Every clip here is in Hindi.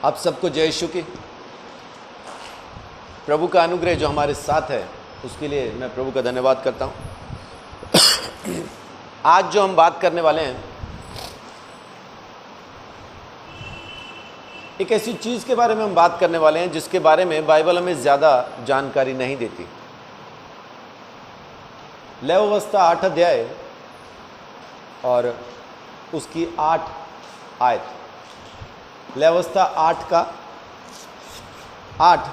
आप सबको जय यीशु की। प्रभु का अनुग्रह जो हमारे साथ है उसके लिए मैं प्रभु का धन्यवाद करता हूँ। आज जो हम बात करने वाले हैं एक ऐसी चीज़ के बारे में हम बात करने वाले हैं जिसके बारे में बाइबल हमें ज़्यादा जानकारी नहीं देती। लेवावस्था 8 अध्याय और उसकी 8 आयत। लेवावस्था 8 का 8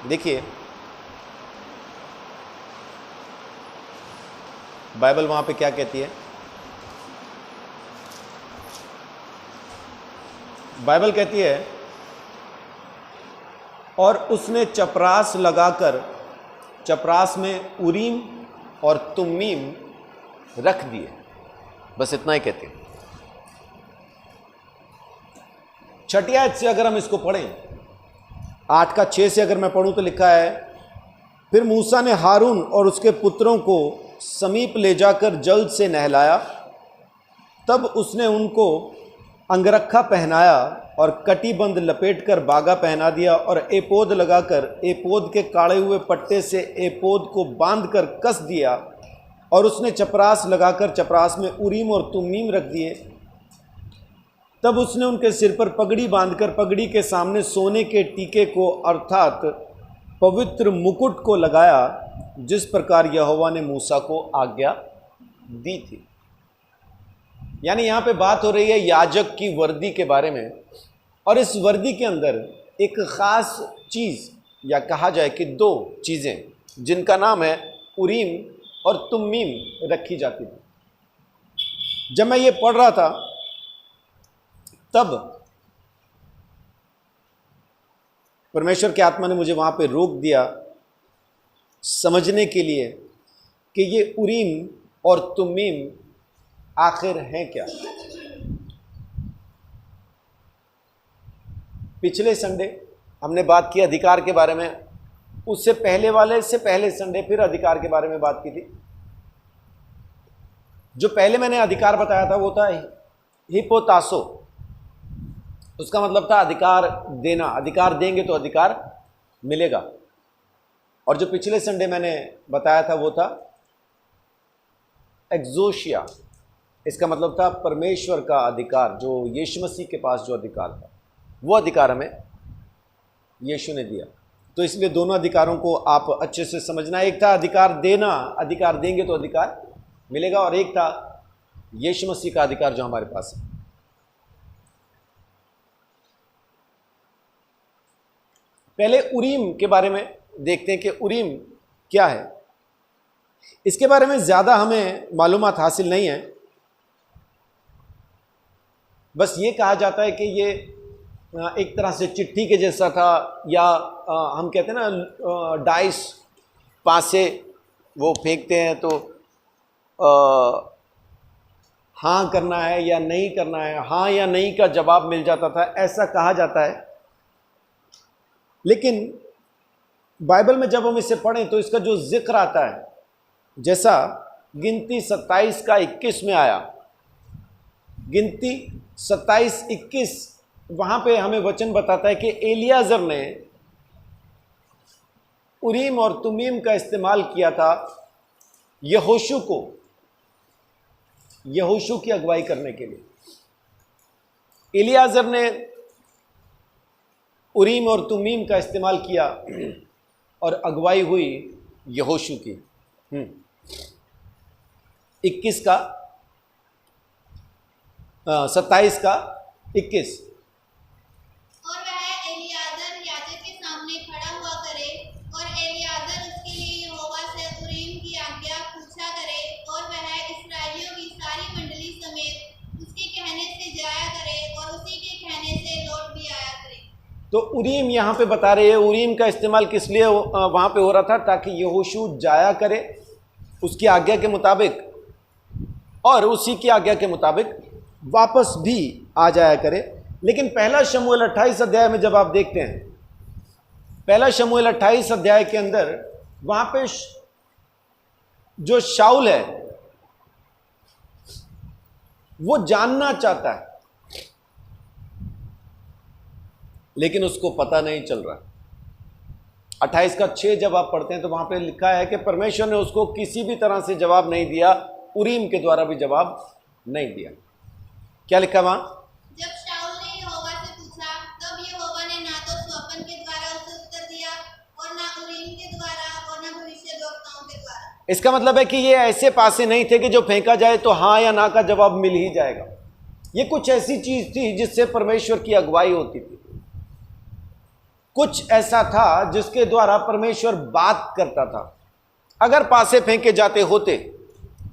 देखिए, बाइबल वहां पे क्या कहती है। बाइबल कहती है, और उसने चपरास लगाकर चपरास में उरीम और तुम्मीम रख दिए। बस इतना ही कहते हैं। छठी आयत से अगर हम इसको पढ़ें, 8 का 6 से अगर मैं पढ़ूं तो लिखा है, फिर मूसा ने हारून और उसके पुत्रों को समीप ले जाकर जल से नहलाया। तब उसने उनको अंगरखा पहनाया और कटीबंद लपेटकर बागा पहना दिया और एपोद लगाकर एपोद के काढ़े हुए पट्टे से एपोद को बांधकर कस दिया। और उसने चपरास लगाकर चपरास में उरीम और तुम्मीम रख दिए। तब उसने उनके सिर पर पगड़ी बांधकर पगड़ी के सामने सोने के टीके को अर्थात पवित्र मुकुट को लगाया, जिस प्रकार यहोवा ने मूसा को आज्ञा दी थी। यानी यहाँ पे बात हो रही है याजक की वर्दी के बारे में। और इस वर्दी के अंदर एक ख़ास चीज़, या कहा जाए कि 2 चीज़ें, जिनका नाम है उरीम और तुम्मीम, रखी जाती थी। जब मैं ये पढ़ रहा था तब परमेश्वर की आत्मा ने मुझे वहाँ पे रोक दिया समझने के लिए कि ये उरीम और तुम्मीम आखिर हैं क्या। पिछले संडे हमने बात की अधिकार के बारे में, उससे पहले वाले से पहले संडे फिर अधिकार के बारे में बात की थी। जो पहले मैंने अधिकार बताया था वो था हिपोतासो। उसका मतलब था अधिकार देना, अधिकार देंगे तो अधिकार मिलेगा। और जो पिछले संडे मैंने बताया था वो था एक्सोशिया। इसका मतलब था परमेश्वर का अधिकार, जो यीशु मसीह के पास जो अधिकार था, वो अधिकार हमें यीशु ने दिया। तो इसलिए दोनों अधिकारों को आप अच्छे से समझना। एक था अधिकार देना, अधिकार देंगे तो अधिकार मिलेगा, और एक था यीशु मसीह का अधिकार जो हमारे पास है। पहले उरीम के बारे में देखते हैं कि उरीम क्या है। इसके बारे में ज़्यादा हमें मालूमात हासिल नहीं है। बस ये कहा जाता है कि ये एक तरह से चिट्ठी के जैसा था, या हम कहते हैं ना डाइस, पासे वो फेंकते हैं तो हाँ करना है या नहीं करना है, हाँ या नहीं का जवाब मिल जाता था, ऐसा कहा जाता है। लेकिन बाइबल में जब हम इसे पढ़ें तो इसका जो जिक्र आता है, जैसा गिनती 27 का 21 में आया, गिनती 27-21, वहां पे हमें वचन बताता है कि एलियाजर ने उरीम और तुमीम का इस्तेमाल किया था यहोशू की अगुवाई करने के लिए। एलियाजर ने उरीम और तुमीम का इस्तेमाल किया और अगुवाई हुई यहोशू की। 27 का 21। और वह एलियाजर याजक के सामने खड़ा हुआ करे, और एलियाजर उसके लिए यहोवा से उरीम की आज्ञा पूछा करे, और वह इस्राएलियों की सारी मंडली समेत उसके कहने से जाया करे और उसी के कहने से लौट भी आया करे। तो उरीम यहाँ पे बता रहे हैं, उरीम का इस्तेमाल किस लिए वहाँ पे हो रहा था, ताकि यहोशू जाया करे उसकी आज्ञा के मुताबिक, और उसी की आज्ञा के मुताबिक वापस भी आ जाया करे। लेकिन पहला शमूएल 28 अध्याय में जब आप देखते हैं, पहला शमूएल 28 अध्याय के अंदर वहाँ पे जो शाऊल है वो जानना चाहता है लेकिन उसको पता नहीं चल रहा। 28:6 जब आप पढ़ते हैं तो वहां पे लिखा है कि परमेश्वर ने उसको किसी भी तरह से जवाब नहीं दिया, उरीम के द्वारा भी जवाब नहीं दिया। क्या लिखा वहां? जब शाऊल ने यहोवा से पूछा, तब यहोवा ने ना तो स्वप्न के द्वारा उसे उत्तर दिया और ना उरीम के द्वारा और ना भविष्यद्वक्ताओं के द्वारा। इसका मतलब है कि ये ऐसे पासे नहीं थे कि जो फेंका जाए तो हाँ या ना का जवाब मिल ही जाएगा। ये कुछ ऐसी चीज थी जिससे परमेश्वर की अगुवाई होती थी, कुछ ऐसा था जिसके द्वारा परमेश्वर बात करता था। अगर पासे फेंके जाते होते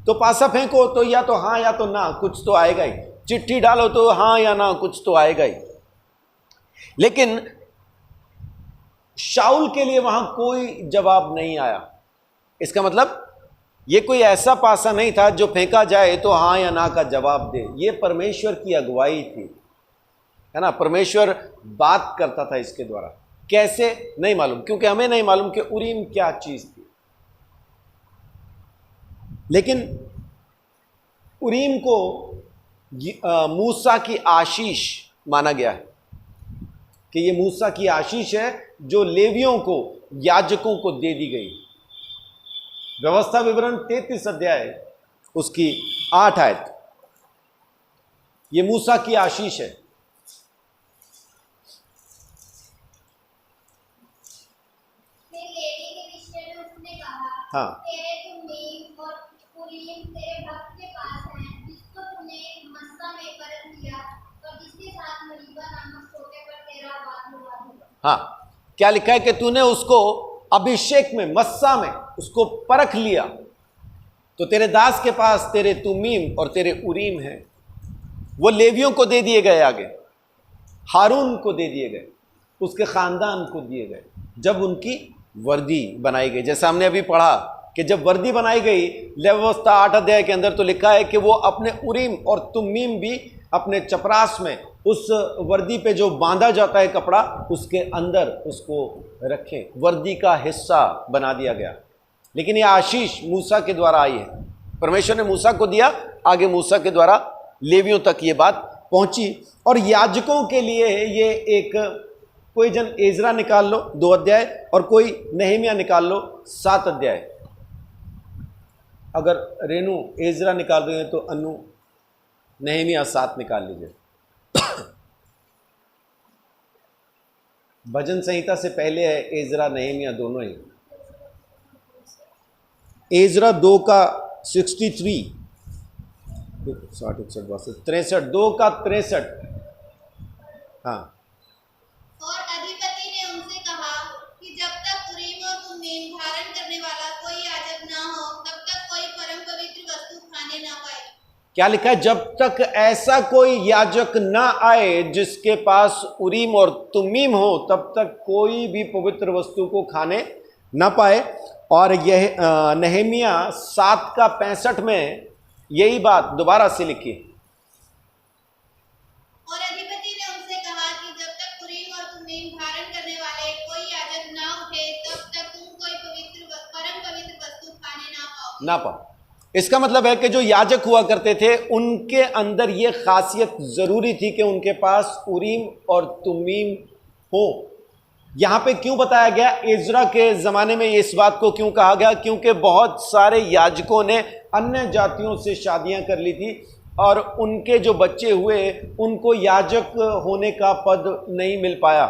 तो पासा फेंको तो या तो हाँ या तो ना, कुछ तो आएगा ही। चिट्ठी डालो तो हाँ या ना, कुछ तो आएगा ही। लेकिन शाऊल के लिए वहां कोई जवाब नहीं आया। इसका मतलब ये कोई ऐसा पासा नहीं था जो फेंका जाए तो हाँ या ना का जवाब दे। ये परमेश्वर की अगुवाई थी, है ना। परमेश्वर बात करता था इसके द्वारा। कैसे नहीं मालूम, क्योंकि हमें नहीं मालूम कि उरीम क्या चीज थी। लेकिन उरीम को मूसा की आशीष माना गया है कि ये मूसा की आशीष है जो लेवियों को, याजकों को दे दी गई। व्यवस्था विवरण 33 अध्याय उसकी 8 आयत, ये मूसा की आशीष है। फिर लेवी के विषय में उसने कहा, हाँ, तेरे तुम्मीम और उरीम तेरे भक्त के पास हैं, जिसको तूने मस्सा में परख लिया और जिसके साथ मरीबा नामक छोटे पर तेरा वाद विवाद हुआ। हाँ, क्या लिखा है कि तूने उसको अभिषेक में, मस्सा में उसको परख लिया, तो तेरे दास के पास तेरे तुमीम और तेरे उरीम हैं। वो लेवियों को दे दिए गए, आगे हारून को दे दिए गए, उसके खानदान को दिए गए जब उनकी वर्दी बनाई गई। जैसा हमने अभी पढ़ा कि जब वर्दी बनाई गई, व्यवस्था 8 अध्याय के अंदर तो लिखा है कि वो अपने उरीम और तुमीम भी अपने चपरास में, उस वर्दी पे जो बांधा जाता है कपड़ा, उसके अंदर उसको रखें। वर्दी का हिस्सा बना दिया गया। लेकिन ये आशीष मूसा के द्वारा आई है। परमेश्वर ने मूसा को दिया, आगे मूसा के द्वारा लेवियों तक ये बात पहुंची। और याजकों के लिए ये एक, कोई जन एजरा निकाल लो 2 अध्याय और कोई नहमिया निकाल लो 7 अध्याय। अगर रेनू एजरा निकाल रहे हैं तो अनु नहमिया 7 निकाल लीजिए। भजन संहिता से पहले है एजरा नहमिया दोनों ही। एजरा 2 का 63, 60 61 62, 2 का 63। हाँ, और अधिपति ने उनसे कहा कि जब तक उरीम और तुमीम धारण करने वाला कोई याजक ना हो, तब तक कोई परम पवित्र वस्तु खाने ना पाए। क्या लिखा है? जब तक ऐसा कोई याजक ना आए जिसके पास उरीम और तुमीम हो, तब तक कोई भी पवित्र वस्तु को खाने ना पाए। और यह नहमिया 7 का 65 में यही बात दोबारा से लिखी। और अधिपति ने उनसे कहा कि जब तक उरीम और तुमीम धारण करने वाले कोई याजक ना उठे, तब तक तुम कोई परम पवित्र वस्तु खाने ना पाओ। इसका मतलब है कि जो याजक हुआ करते थे उनके अंदर यह खासियत जरूरी थी कि उनके पास उरीम और तुमीम हो। यहां पे क्यों बताया गया? इज़रा के जमाने में इस बात को क्यों कहा गया? क्योंकि बहुत सारे याजकों ने अन्य जातियों से शादियां कर ली थी और उनके जो बच्चे हुए उनको याजक होने का पद नहीं मिल पाया,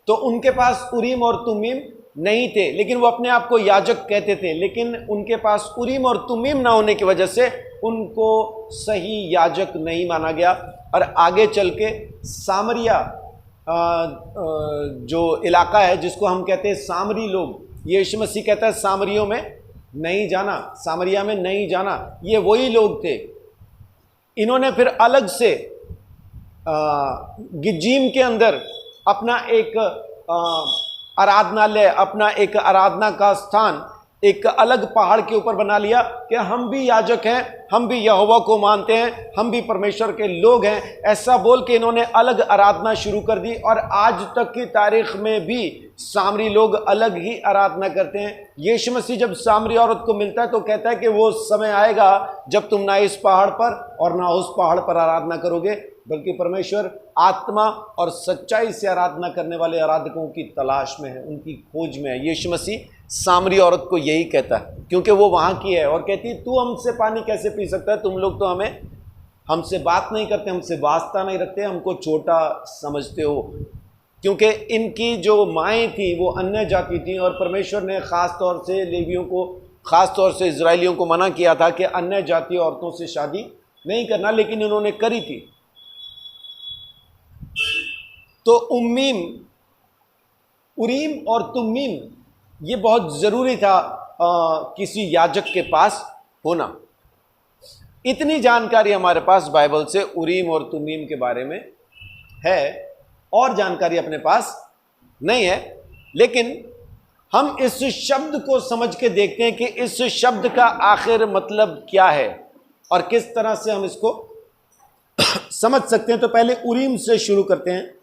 तो उनके पास उरीम और तुमीम नहीं थे। लेकिन वो अपने आप को याजक कहते थे, लेकिन उनके पास उरीम और तुमीम ना होने की वजह से उनको सही याजक नहीं माना गया। और आगे चल के सामरिया जो इलाका है जिसको हम कहते हैं सामरी लोग, यीशु मसीह कहता है सामरियों में नहीं जाना, सामरिया में नहीं जाना, ये वही लोग थे। इन्होंने फिर अलग से गिज्जीम के अंदर अपना एक आराधनालय, अपना एक आराधना का स्थान एक अलग पहाड़ के ऊपर बना लिया कि हम भी याजक हैं, हम भी यहोवा को मानते हैं, हम भी परमेश्वर के लोग हैं। ऐसा बोल के इन्होंने अलग आराधना शुरू कर दी और आज तक की तारीख में भी सामरी लोग अलग ही आराधना करते हैं। यीशु मसीह जब सामरी औरत को मिलता है तो कहता है कि वो समय आएगा जब तुम ना इस पहाड़ पर और ना उस पहाड़ पर आराधना करोगे, बल्कि परमेश्वर आत्मा और सच्चाई से आराधना करने वाले आराधकों की तलाश में है, उनकी खोज में है। यीशु मसीह सामरी औरत को यही कहता है, क्योंकि वो वहाँ की है और कहती है तू हमसे पानी कैसे पी सकता है, तुम लोग तो हमसे बात नहीं करते, हमसे वास्ता नहीं रखते, हमको छोटा समझते हो। क्योंकि इनकी जो माएँ थी वो अन्य जाति थी और परमेश्वर ने ख़ास तौर से लेवियों को, ख़ास तौर से इजराइलियों को मना किया था कि अन्य जाति औरतों से शादी नहीं करना, लेकिन इन्होंने करी थी। तो उम्मीम, उरीम और तुम्मीम ये बहुत ज़रूरी था किसी याजक के पास होना। इतनी जानकारी हमारे पास बाइबल से उरीम और तुम्मीम के बारे में है, और जानकारी अपने पास नहीं है। लेकिन हम इस शब्द को समझ के देखते हैं कि इस शब्द का आखिर मतलब क्या है और किस तरह से हम इसको समझ सकते हैं। तो पहले उरीम से शुरू करते हैं।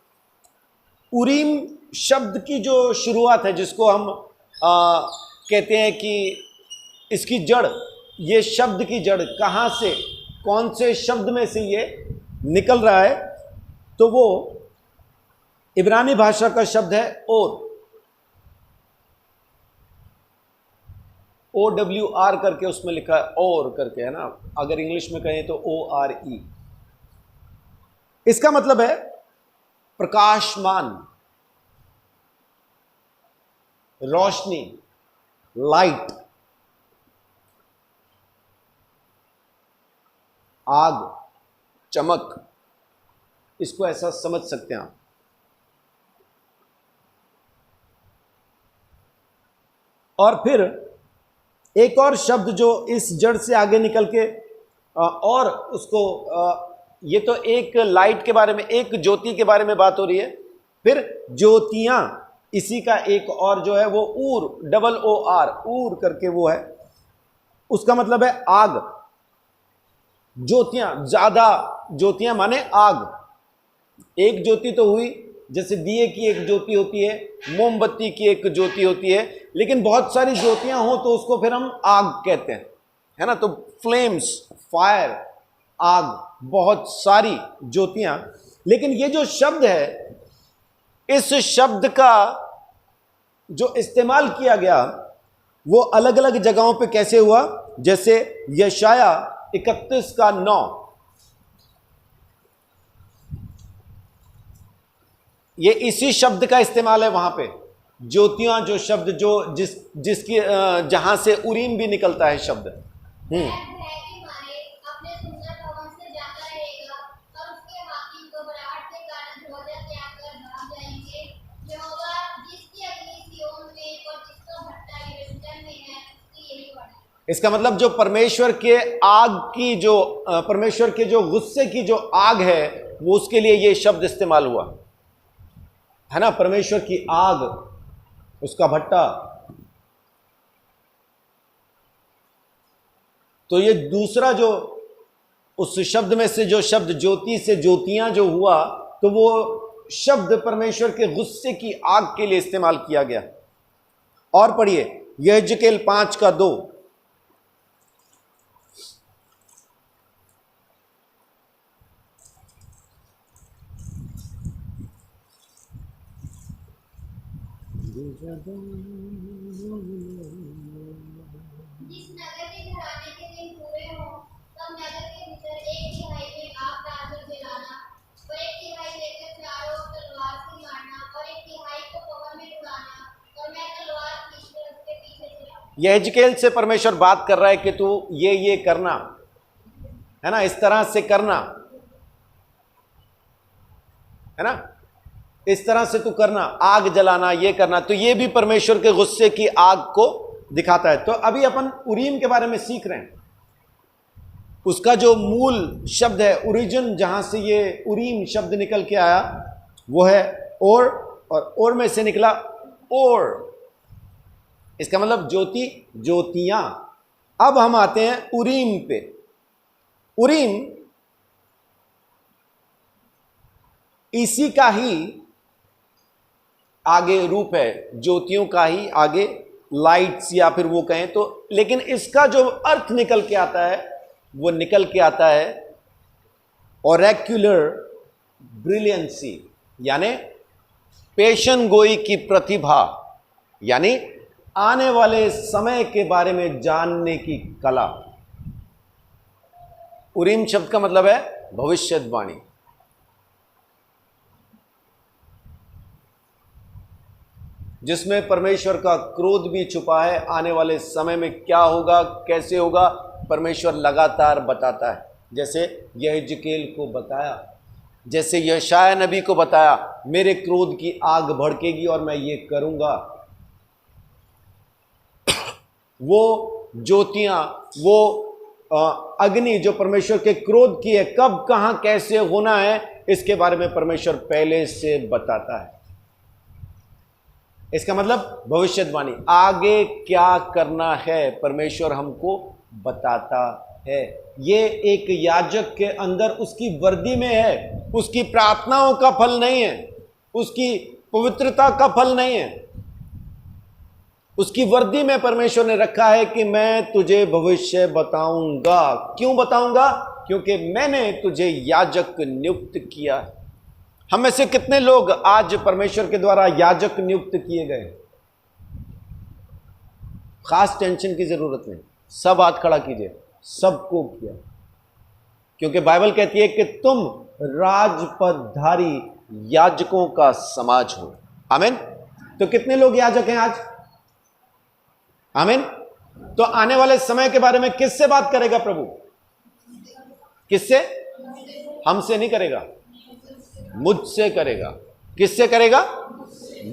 उरीम शब्द की जो शुरुआत है, जिसको हम कहते हैं कि इसकी जड़, ये शब्द की जड़ कहाँ से, कौन से शब्द में से ये निकल रहा है, तो वो इब्रानी भाषा का शब्द है और, OWR करके उसमें लिखा है, और करके है ना, अगर इंग्लिश में कहें तो ORE। इसका मतलब है प्रकाशमान, रोशनी, लाइट, आग, चमक, इसको ऐसा समझ सकते हैं आप। और फिर एक और शब्द जो इस जड़ से आगे निकल के और उसको, ये तो एक लाइट के बारे में, एक ज्योति के बारे में बात हो रही है। फिर ज्योतियां, इसी का एक और जो है वो ऊर, OOR, ऊर करके वो है, उसका मतलब है आग। ज्योतियां, ज्यादा ज्योतियां माने आग। एक ज्योति तो हुई, जैसे दिए की एक ज्योति होती है, मोमबत्ती की एक ज्योति होती है, लेकिन बहुत सारी ज्योतियां हो तो उसको फिर हम आग कहते हैं, है ना। तो फ्लेम्स, फायर, आग, बहुत सारी ज्योतियां। लेकिन ये जो शब्द है, इस शब्द का जो इस्तेमाल किया गया वो अलग अलग जगहों पे कैसे हुआ, जैसे यशाया 31:9, ये इसी शब्द का इस्तेमाल है वहां पे। ज्योतियां, जो शब्द जो जिसकी जहां से उरीम भी निकलता है शब्द। इसका मतलब जो परमेश्वर के आग की, जो परमेश्वर के जो गुस्से की जो आग है, वो उसके लिए ये शब्द इस्तेमाल हुआ है ना। परमेश्वर की आग, उसका भट्टा। तो ये दूसरा जो उस शब्द में से जो शब्द ज्योति से ज्योतियां जो हुआ, तो वो शब्द परमेश्वर के गुस्से की आग के लिए इस्तेमाल किया गया। और पढ़िए यहेजकेल 5:2। जिस नगर के घराने के दिन पूरे हों, तब नगर के भीतर 1/3 में आग डालकर जलाना, और 1/3 लेकर चारों ओर तलवार से मारना, और 1/3 को पवन में उड़ाना, और मैं तलवार खींचकर उसके पीछे चलाऊंगा। यहेजकेल से परमेश्वर बात कर रहा है कि तू ये करना, है ना, इस तरह से करना, है ना, इस तरह से तू करना, आग जलाना, ये करना। तो ये भी परमेश्वर के गुस्से की आग को दिखाता है। तो अभी अपन उरीम के बारे में सीख रहे हैं। उसका जो मूल शब्द है, ओरिजिन, जहां से ये उरीम शब्द निकल के आया, वो है और और में से निकला और। इसका मतलब ज्योति, ज्योतियां। अब हम आते हैं उरीम पे। उरीम इसी का ही आगे रूप है, ज्योतियों का ही आगे लाइट्स, या फिर वो कहें तो। लेकिन इसका जो अर्थ निकल के आता है, वो निकल के आता है ऑरेक्युलर ब्रिलियंसी यानी पेशन गोई की प्रतिभा, यानी आने वाले समय के बारे में जानने की कला। उरीम शब्द का मतलब है भविष्यवाणी। जिसमें परमेश्वर का क्रोध भी छुपा है। आने वाले समय में क्या होगा, कैसे होगा, परमेश्वर लगातार बताता है। जैसे यहेजकेल को बताया, जैसे यशाया नबी को बताया, मेरे क्रोध की आग भड़केगी और मैं ये करूंगा। वो ज्योतियां, वो अग्नि जो परमेश्वर के क्रोध की है, कब कहां कैसे होना है, इसके बारे में परमेश्वर पहले से बताता है। इसका मतलब भविष्यवाणी, आगे क्या करना है परमेश्वर हमको बताता है। ये एक याजक के अंदर उसकी वर्दी में है, उसकी प्रार्थनाओं का फल नहीं है, उसकी पवित्रता का फल नहीं है। उसकी वर्दी में परमेश्वर ने रखा है कि मैं तुझे भविष्य बताऊंगा। क्यों बताऊंगा? क्योंकि मैंने तुझे याजक नियुक्त किया है। हम में से कितने लोग आज परमेश्वर के द्वारा याजक नियुक्त किए गए? खास टेंशन की जरूरत नहीं, सब हाथ खड़ा कीजिए, सबको किया। क्योंकि बाइबल कहती है कि तुम राजपदधारी याजकों का समाज हो। आमीन। तो कितने लोग याजक हैं आज? आमीन। तो आने वाले समय के बारे में किससे बात करेगा प्रभु? किससे? हमसे नहीं करेगा, मुझसे करेगा। किससे करेगा?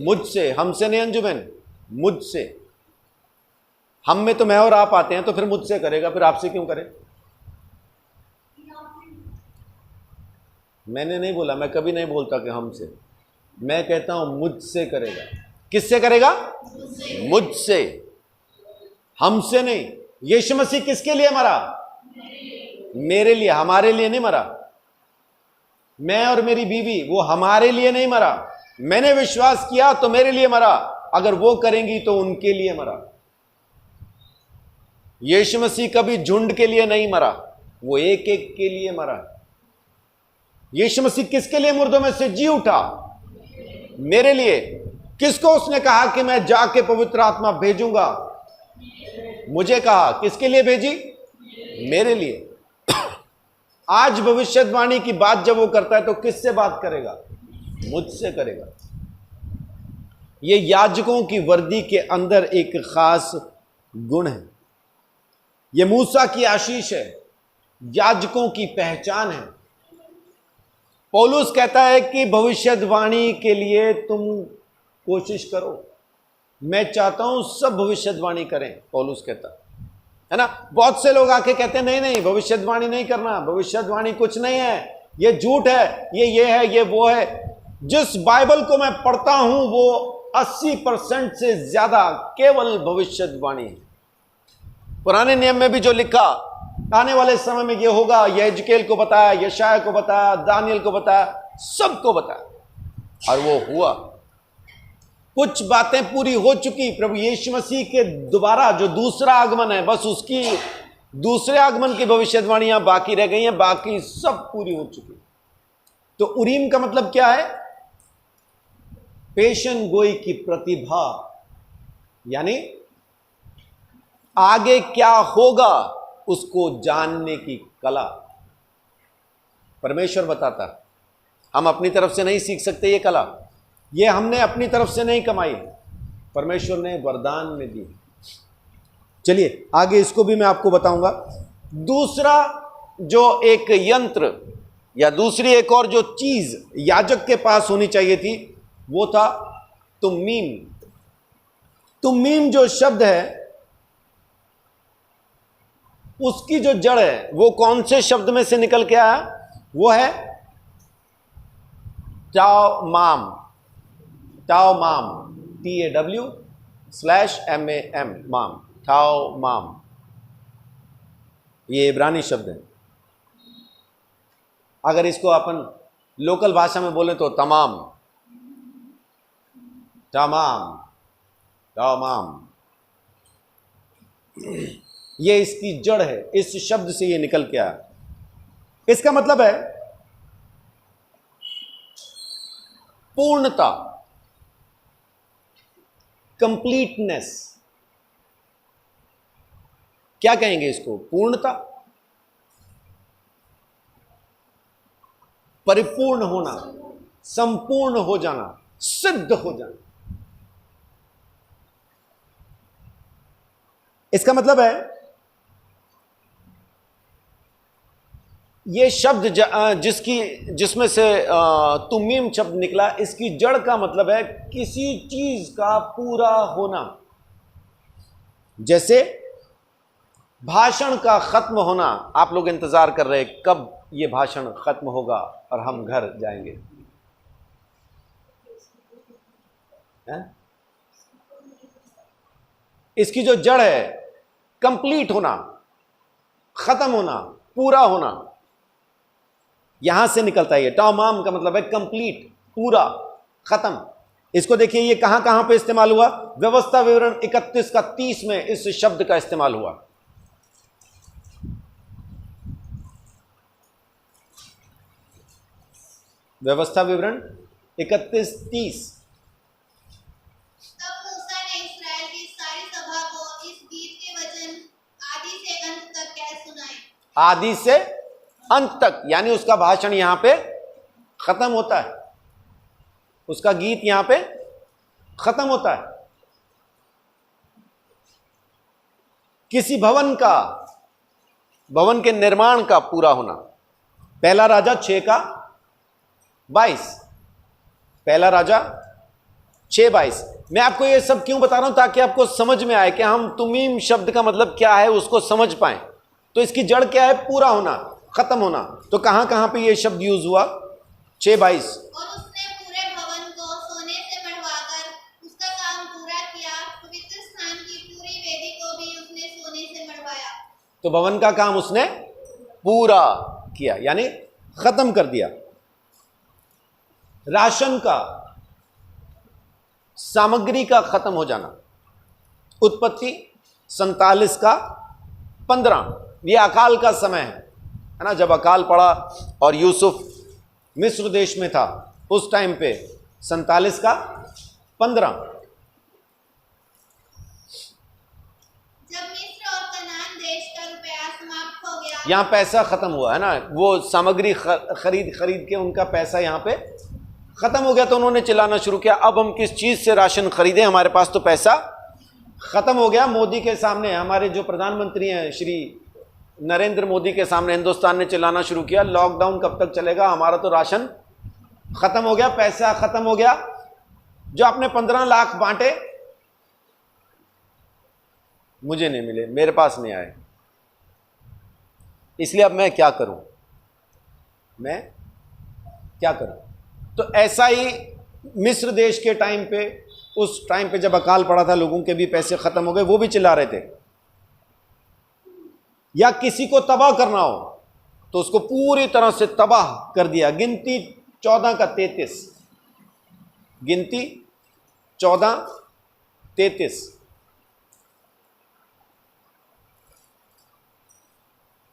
मुझसे। हमसे नहीं अंजुमन, मुझसे। हम में तो मैं और आप आते हैं, तो फिर मुझसे करेगा, फिर आपसे क्यों करे? मैंने नहीं बोला, मैं कभी नहीं बोलता कि हमसे, मैं कहता हूं मुझसे करेगा। किससे करेगा? मुझसे, हमसे नहीं। यीशु मसीह किसके लिए मरा? मेरे लिए, हमारे लिए नहीं मरा। मैं और मेरी बीवी, वो हमारे लिए नहीं मरा। मैंने विश्वास किया तो मेरे लिए मरा, अगर वो करेंगी तो उनके लिए मरा। यीशु मसीह कभी झुंड के लिए नहीं मरा, वो एक एक के लिए मरा। यीशु मसीह किसके लिए मुर्दों में से जी उठा? मेरे लिए। किसको उसने कहा कि मैं जाके पवित्र आत्मा भेजूंगा? मुझे कहा। किसके लिए भेजी? मेरे लिए। आज भविष्यवाणी की बात जब वो करता है तो किससे बात करेगा? मुझसे करेगा। ये याजकों की वर्दी के अंदर एक खास गुण है। ये मूसा की आशीष है, याजकों की पहचान है। पौलुस कहता है कि भविष्यवाणी के लिए तुम कोशिश करो। मैं चाहता हूं सब भविष्यवाणी करें, पौलुस कहता है ना। बहुत से लोग आके कहते हैं नहीं नहीं, भविष्यवाणी नहीं करना, भविष्यवाणी कुछ नहीं है, ये झूठ है, ये है, ये वो है। जिस बाइबल को मैं पढ़ता हूं वो 80% से ज्यादा केवल भविष्यवाणी है। पुराने नियम में भी जो लिखा आने वाले समय में ये होगा, यहेजकेल को बताया, यशाया को बताया, दानियल को बताया, सबको बताया, और वो हुआ। कुछ बातें पूरी हो चुकी। प्रभु यीशु मसीह के दोबारा जो दूसरा आगमन है, बस उसकी दूसरे आगमन की भविष्यवाणियां बाकी रह गई हैं, बाकी सब पूरी हो चुकी। तो उरीम का मतलब क्या है? पेशन गोई की प्रतिभा, यानी आगे क्या होगा उसको जानने की कला। परमेश्वर बताता, हम अपनी तरफ से नहीं सीख सकते ये कला। ये हमने अपनी तरफ से नहीं कमाई, परमेश्वर ने वरदान में दी। चलिए आगे इसको भी मैं आपको बताऊंगा। दूसरा जो एक यंत्र या दूसरी एक और जो चीज याजक के पास होनी चाहिए थी, वो था तुम्मीम। तुम्मीम जो शब्द है, उसकी जो जड़ है वो कौन से शब्द में से निकल के आया? वो है टाओमाम। टाओमाम, TAW/MAM, माम, टाओमाम। ये इब्रानी शब्द है। अगर इसको अपन लोकल भाषा में बोले तो तमाम, तमाम, टाओमाम, ये इसकी जड़ है। इस शब्द से ये निकल के आया। इसका मतलब है पूर्णता, कंप्लीटनेस। क्या कहेंगे इसको? पूर्णता, परिपूर्ण होना, संपूर्ण हो जाना, सिद्ध हो जाना। इसका मतलब है ये शब्द जिसमें से तुमीम शब्द निकला, इसकी जड़ का मतलब है किसी चीज का पूरा होना। जैसे भाषण का खत्म होना, आप लोग इंतजार कर रहे हैं कब ये भाषण खत्म होगा और हम घर जाएंगे, हैं? इसकी जो जड़ है कंप्लीट होना, खत्म होना, पूरा होना, यहां से निकलता है। ये तमाम का मतलब है कंप्लीट, पूरा, खत्म। इसको देखिए ये कहां कहां पे इस्तेमाल हुआ। व्यवस्था विवरण 31 का 30 में इस शब्द का इस्तेमाल हुआ। व्यवस्था विवरण 31:30। तब मूसा ने इस्राएल की सारी सभा को इस गीत के वचन आदि से अंत तक कह सुनाए। आदि से अंत तक, यानी उसका भाषण यहां पे खत्म होता है, उसका गीत यहां पे खत्म होता है। किसी भवन के निर्माण का पूरा होना। पहला राजा 6 का 22, पहला राजा 6:22। मैं आपको ये सब क्यों बता रहा हूं? ताकि आपको समझ में आए कि हम तुमीम शब्द का मतलब क्या है, उसको समझ पाए। तो इसकी जड़ क्या है? पूरा होना, खत्म होना। तो कहां कहां पे ये शब्द यूज हुआ? 6:22। और उसने पूरे भवन को सोने से मढ़वाकर उसका काम पूरा किया। पवित्र स्थान की पूरी वेदी को भी उसने सोने से मढ़वाया। तो भवन का काम उसने पूरा किया, यानी खत्म कर दिया। राशन का, सामग्री का खत्म हो जाना। उत्पत्ति 47 का 15। ये अकाल का समय है ना, जब अकाल पड़ा और यूसुफ मिस्र देश में था, उस टाइम पे 47 का 15। जब मिस्र और कनान देश का रुपया समाप्त हो गया, यहां पैसा खत्म हुआ है ना, वो सामग्री खरीद के उनका पैसा यहां पे खत्म हो गया। तो उन्होंने चिल्लाना शुरू किया, अब हम किस चीज से राशन खरीदें, हमारे पास तो पैसा खत्म हो गया। मोदी के सामने, हमारे जो प्रधानमंत्री हैं श्री नरेंद्र मोदी के सामने हिंदुस्तान ने चिल्लाना शुरू किया, लॉकडाउन कब तक चलेगा, हमारा तो राशन खत्म हो गया, पैसा खत्म हो गया। जो आपने 15 लाख बांटे मुझे नहीं मिले, मेरे पास नहीं आए, इसलिए अब मैं क्या करूं, मैं क्या करूं। तो ऐसा ही मिस्र देश के टाइम पे, उस टाइम पे जब अकाल पड़ा था, लोगों के भी पैसे खत्म हो गए, वो भी चिल्ला रहे थे। या किसी को तबाह करना हो तो उसको पूरी तरह से तबाह कर दिया। गिनती 14 का 33, गिनती 14:33।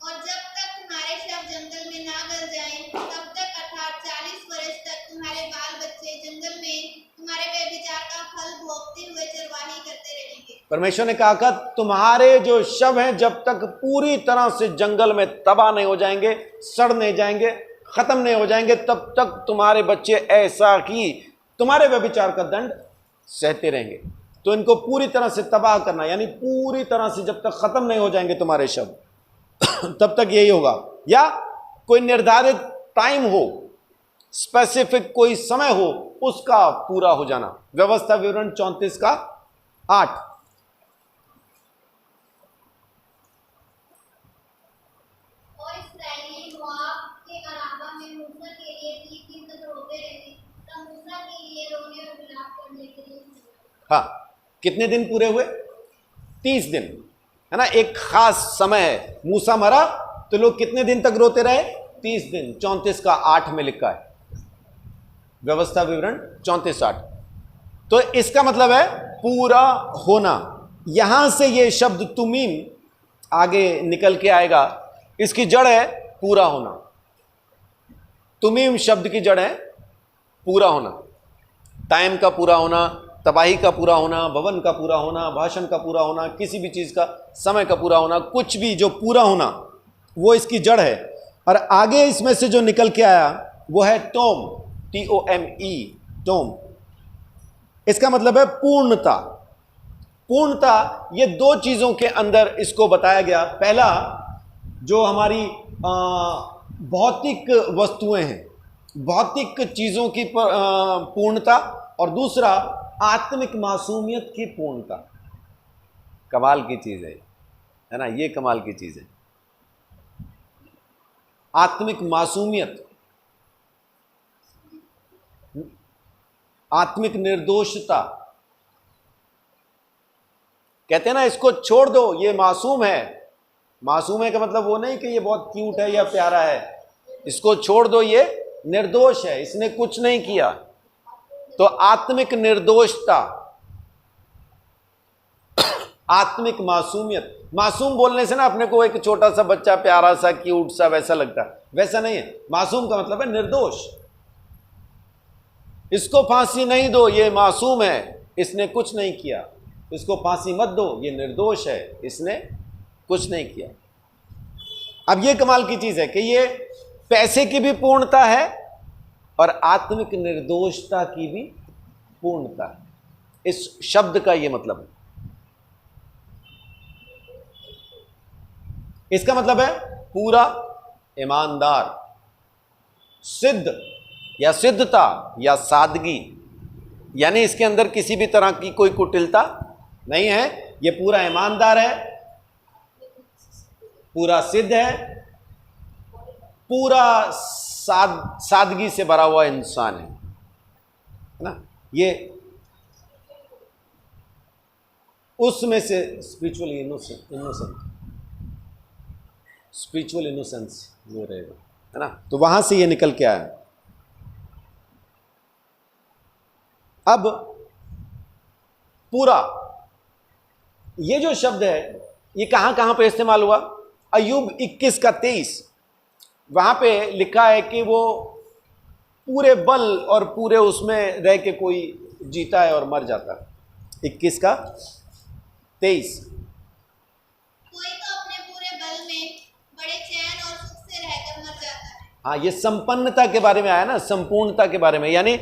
और जब तक तुम्हारे शव जंगल में ना गल जाएं, तब तक अर्थात 40 वर्ष तक तुम्हारे बाल बच्चे जंगल में तुम्हारे व्यभिचार का फल भोगते हुए चरवाही करते रहेंगे। परमेश्वर ने कहा तुम्हारे जो शव हैं जब तक पूरी तरह से जंगल में तबाह नहीं हो जाएंगे, सड़ नहीं जाएंगे, खत्म नहीं हो जाएंगे, तब तक तुम्हारे बच्चे ऐसा ही तुम्हारे व्यभिचार का दंड सहते रहेंगे। तो इनको पूरी तरह से तबाह करना, यानी पूरी तरह से जब तक खत्म नहीं हो जाएंगे तुम्हारे शव तब तक यही होगा। या कोई निर्धारित टाइम हो, स्पेसिफिक कोई समय हो, उसका पूरा हो जाना। व्यवस्था विवरण 34 का 8। और इस्राएली मोआब के अराबा में मूसा के लिए 30 दिन तक रोते रहे। तब मूसा के लिए रोने और विलाप करने के लिए, हाँ, कितने दिन पूरे हुए? 30 दिन, है ना, एक खास समय है। मूसा मरा तो लोग कितने दिन तक रोते रहे? 30 दिन। 34 का 8 में लिखा है, व्यवस्था विवरण 34:8। तो इसका मतलब है पूरा होना। यहां से ये शब्द तुमीम आगे निकल के आएगा। इसकी जड़ है पूरा होना। तुमीम शब्द की जड़ है पूरा होना। टाइम का पूरा होना, तबाही का पूरा होना, भवन का पूरा होना, भाषण का पूरा होना, किसी भी चीज़ का समय का पूरा होना, कुछ भी जो पूरा होना वो इसकी जड़ है। और आगे इसमें से जो निकल के आया वो है टोम, TOME, टोम। इसका मतलब है पूर्णता। पूर्णता, ये दो चीज़ों के अंदर इसको बताया गया। पहला, जो हमारी भौतिक वस्तुएं हैं, भौतिक चीज़ों की पूर्णता, और दूसरा आत्मिक मासूमियत की पूर्णता। कमाल की चीज़ है ना, ये कमाल की चीज़ है। आत्मिक मासूमियत, आत्मिक निर्दोषता। कहते हैं ना, इसको छोड़ दो, ये मासूम है। मासूम है का मतलब वो नहीं कि ये बहुत क्यूट है या प्यारा है। इसको छोड़ दो, ये निर्दोष है, इसने कुछ नहीं किया। तो आत्मिक निर्दोषता, आत्मिक मासूमियत। मासूम बोलने से ना अपने को एक छोटा सा बच्चा, प्यारा सा, क्यूट सा वैसा लगता है, वैसा नहीं है। मासूम का मतलब है निर्दोष। इसको फांसी नहीं दो, ये मासूम है, इसने कुछ नहीं किया। इसको फांसी मत दो, ये निर्दोष है, इसने कुछ नहीं किया। अब ये कमाल की चीज है कि ये पैसे की भी पूर्णता है और आत्मिक निर्दोषता की भी पूर्णता है। इस शब्द का ये मतलब है। इसका मतलब है पूरा ईमानदार, सिद्ध या सिद्धता या सादगी, यानी इसके अंदर किसी भी तरह की कोई कुटिलता नहीं है। ये पूरा ईमानदार है, पूरा सिद्ध है, पूरा सादगी से भरा हुआ इंसान है ना। ये उसमें से स्पिरिचुअल इनोसेंस वो रहेगा, है ना। तो वहां से ये निकल के आया। अब पूरा, ये जो शब्द है ये कहां कहां पे इस्तेमाल हुआ? अय्यूब 21 का 23, वहां पे लिखा है कि वो पूरे बल और पूरे उसमें रह के कोई जीता है और मर जाता है। 21 का 23। कोई तो अपने पूरे बल में बड़े चैन और सुख से रहकर मर जाता है। हाँ, ये संपन्नता के बारे में आया ना, संपूर्णता के बारे में। यानी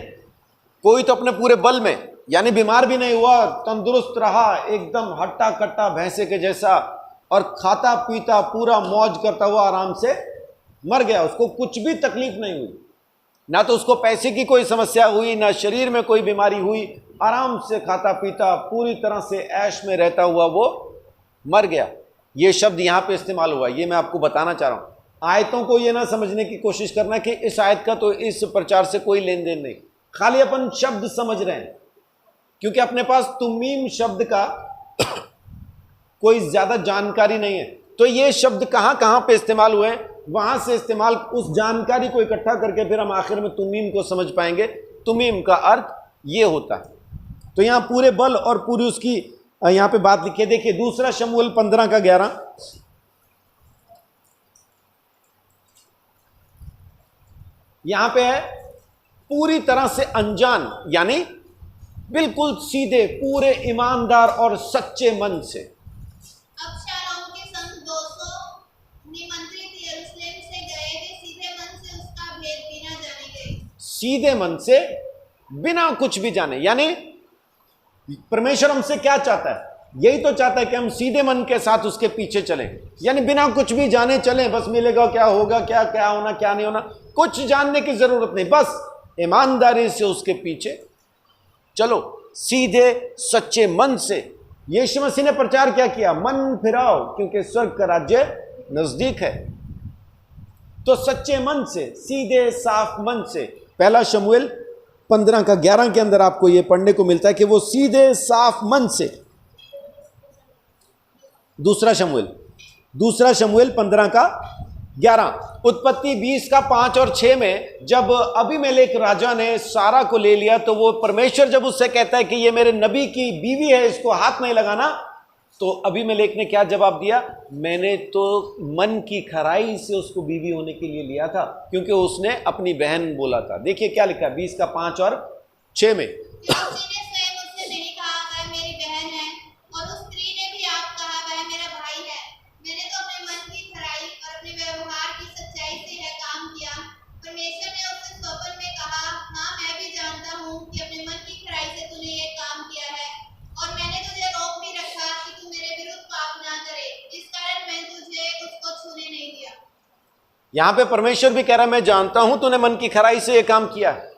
कोई तो अपने पूरे बल में, यानी बीमार भी नहीं हुआ, तंदुरुस्त रहा, एकदम हट्टा कट्टा भैंसे के जैसा, और खाता पीता पूरा मौज करता हुआ आराम से मर गया। उसको कुछ भी तकलीफ नहीं हुई, ना तो उसको पैसे की कोई समस्या हुई, ना शरीर में कोई बीमारी हुई। आराम से खाता पीता पूरी तरह से ऐश में रहता हुआ वो मर गया। ये शब्द यहाँ पे इस्तेमाल हुआ, ये मैं आपको बताना चाह रहा हूँ। आयतों को ये ना समझने की कोशिश करना कि इस आयत का तो इस प्रचार से कोई लेन देन नहीं, खाली अपन शब्द समझ रहे हैं, क्योंकि अपने पास तुमीम शब्द का कोई ज्यादा जानकारी नहीं है। तो ये शब्द कहां कहां पे इस्तेमाल हुए, वहां से इस्तेमाल, उस जानकारी को इकट्ठा करके फिर हम आखिर में तुमीम को समझ पाएंगे। तुमीम का अर्थ ये होता है। तो यहां पूरे बल और पूरी उसकी यहां पे बात लिखी है। देखिए दूसरा शमूएल 15 का 11, यहां पे है पूरी तरह से अनजान, यानी बिल्कुल सीधे, पूरे ईमानदार और सच्चे मन से। अबशालोम के संग 200 निमंत्रित यरूशलेम से गए, वे सीधे मन से उसका भेद बिना जाने गए। सीधे मन से, बिना कुछ भी जाने। यानी परमेश्वर हमसे क्या चाहता है? यही तो चाहता है कि हम सीधे मन के साथ उसके पीछे चलें, यानी बिना कुछ भी जाने चलें। बस मिलेगा क्या, होगा क्या, क्या होना क्या नहीं होना, कुछ जानने की जरूरत नहीं, बस ईमानदारी से उसके पीछे चलो, सीधे सच्चे मन से। यीशु मसीह ने प्रचार क्या किया? मन फिराओ क्योंकि स्वर्ग का राज्य नजदीक है। तो सच्चे मन से, सीधे साफ मन से। पहला शमूएल 15 का 11 के अंदर आपको यह पढ़ने को मिलता है कि वो सीधे साफ मन से। दूसरा शमूएल 15 का 11, उत्पत्ति 20 का 5 और 6 में जब अबीमेलेक राजा ने सारा को ले लिया, तो वो परमेश्वर जब उससे कहता है कि ये मेरे नबी की बीवी है, इसको हाथ नहीं लगाना, तो अबीमेलेक ने क्या जवाब दिया? मैंने तो मन की खराई से उसको बीवी होने के लिए लिया था, क्योंकि उसने अपनी बहन बोला था। देखिए क्या लिखा है 20 का 5 और 6 में यहां पे परमेश्वर भी कह रहा है मैं जानता हूं तूने मन की खराई से यह काम किया है।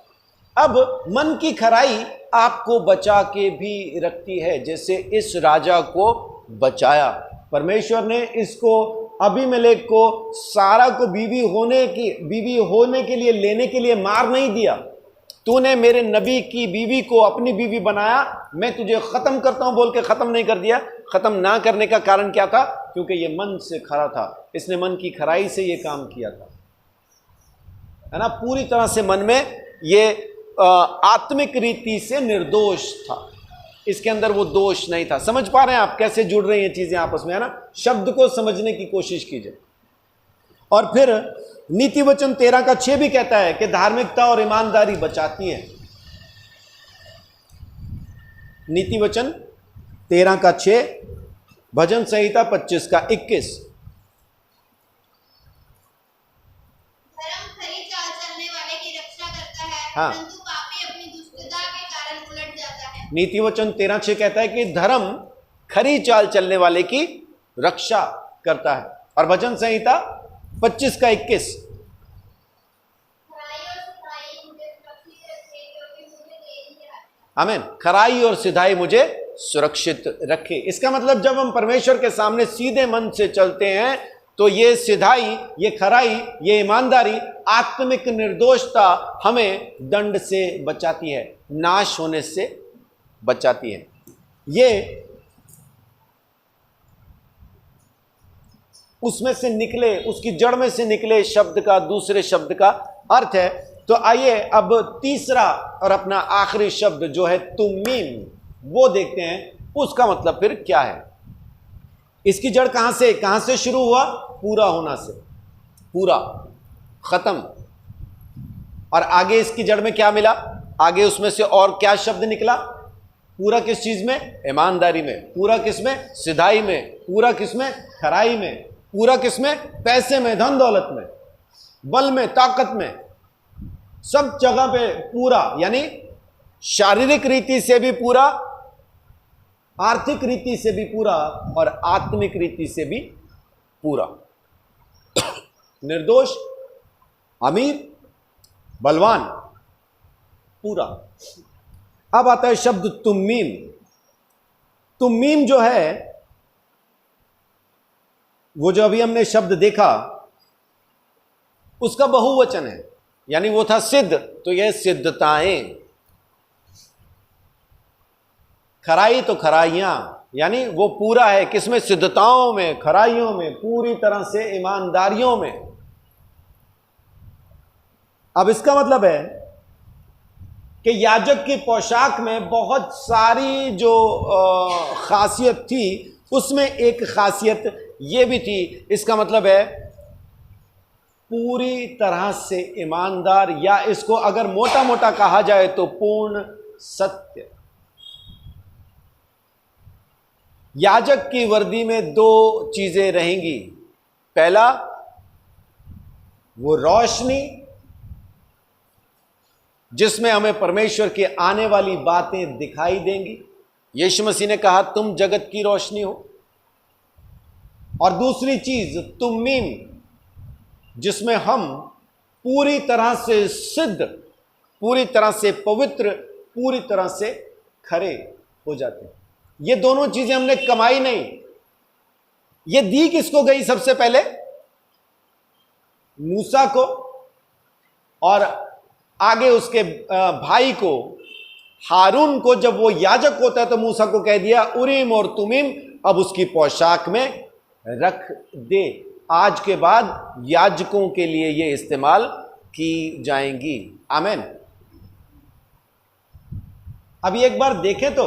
अब मन की खराई आपको बचा के भी रखती है, जैसे इस राजा को बचाया परमेश्वर ने। इसको अबीमेलेक को सारा को बीवी होने के लिए लेने के लिए मार नहीं दिया। तूने मेरे नबी की बीवी को अपनी बीवी बनाया, मैं तुझे खत्म करता हूं बोल के खत्म नहीं कर दिया। खत्म ना करने का कारण क्या था? क्योंकि ये मन से खरा था, इसने मन की खराई से ये काम किया था, है ना। पूरी तरह से मन में ये आत्मिक रीति से निर्दोष था, इसके अंदर वो दोष नहीं था। समझ पा रहे हैं आप कैसे जुड़ रही हैं चीजें आपस में, है ना। शब्द को समझने की कोशिश कीजिए। और फिर नीति वचन 13:6 भी कहता है कि धार्मिकता और ईमानदारी बचाती है। नीति वचन 13:6, भजन संहिता 25:21। धर्म खरी चाल चलने वाले की रक्षा करता है, हाँ। परंतु पापी अपनी दुष्टता के कारण उलट जाता है। नीति वचन 13:6 कहता है कि धर्म खरी चाल चलने वाले की रक्षा करता है। और भजन संहिता 25:21, आमीन। खराई और सिधाई मुझे सुरक्षित रखे। इसका मतलब जब हम परमेश्वर के सामने सीधे मन से चलते हैं तो ये सिधाई, ये खराई, ये ईमानदारी, आत्मिक निर्दोषता हमें दंड से बचाती है, नाश होने से बचाती है। ये उसमें से निकले, उसकी जड़ में से निकले शब्द का दूसरे शब्द का अर्थ है। तो आइए अब तीसरा और अपना आखिरी शब्द जो है तुम्मीम, वो देखते हैं उसका मतलब फिर क्या है। इसकी जड़ कहां से शुरू हुआ? पूरा होना से, पूरा, खत्म। और आगे इसकी जड़ में क्या मिला? आगे उसमें से और क्या शब्द निकला? पूरा किस चीज में? ईमानदारी में। पूरा किस में? सिधाई में। पूरा किस में? खराई में। पूरा किस में? पैसे में, धन दौलत में, बल में, ताकत में, सब जगह पे पूरा। यानी शारीरिक रीति से भी पूरा, आर्थिक रीति से भी पूरा और आत्मिक रीति से भी पूरा। निर्दोष, अमीर, बलवान, पूरा। अब आता है शब्द तुम्मीम। तुम्मीम जो है, वो जो अभी हमने शब्द देखा उसका बहुवचन है, यानी वो था सिद्ध, तो यह सिद्धताएं। खराई तो खराइयां, यानी वो पूरा है किसमें? सिद्धताओं में, खराइयों में, पूरी तरह से ईमानदारियों में। अब इसका मतलब है कि याजक की पोशाक में बहुत सारी जो खासियत थी, उसमें एक खासियत ये भी थी। इसका मतलब है पूरी तरह से ईमानदार, या इसको अगर मोटा मोटा कहा जाए तो पूर्ण सत्य। याजक की वर्दी में दो चीजें रहेंगी। पहला, वो रोशनी जिसमें हमें परमेश्वर की आने वाली बातें दिखाई देंगी। यीशु मसीह ने कहा तुम जगत की रोशनी हो। और दूसरी चीज तुम्मीम, जिसमें हम पूरी तरह से सिद्ध, पूरी तरह से पवित्र, पूरी तरह से खरे हो जाते हैं। ये दोनों चीजें हमने कमाई नहीं, ये दी किसको गई? सबसे पहले मूसा को, और आगे उसके भाई को, हारून को। जब वो याजक होता है तो मूसा को कह दिया उरीम और तुमीम अब उसकी पोशाक में रख दे। आज के बाद याजकों के लिए ये इस्तेमाल की जाएंगी। आमीन। अभी एक बार देखें तो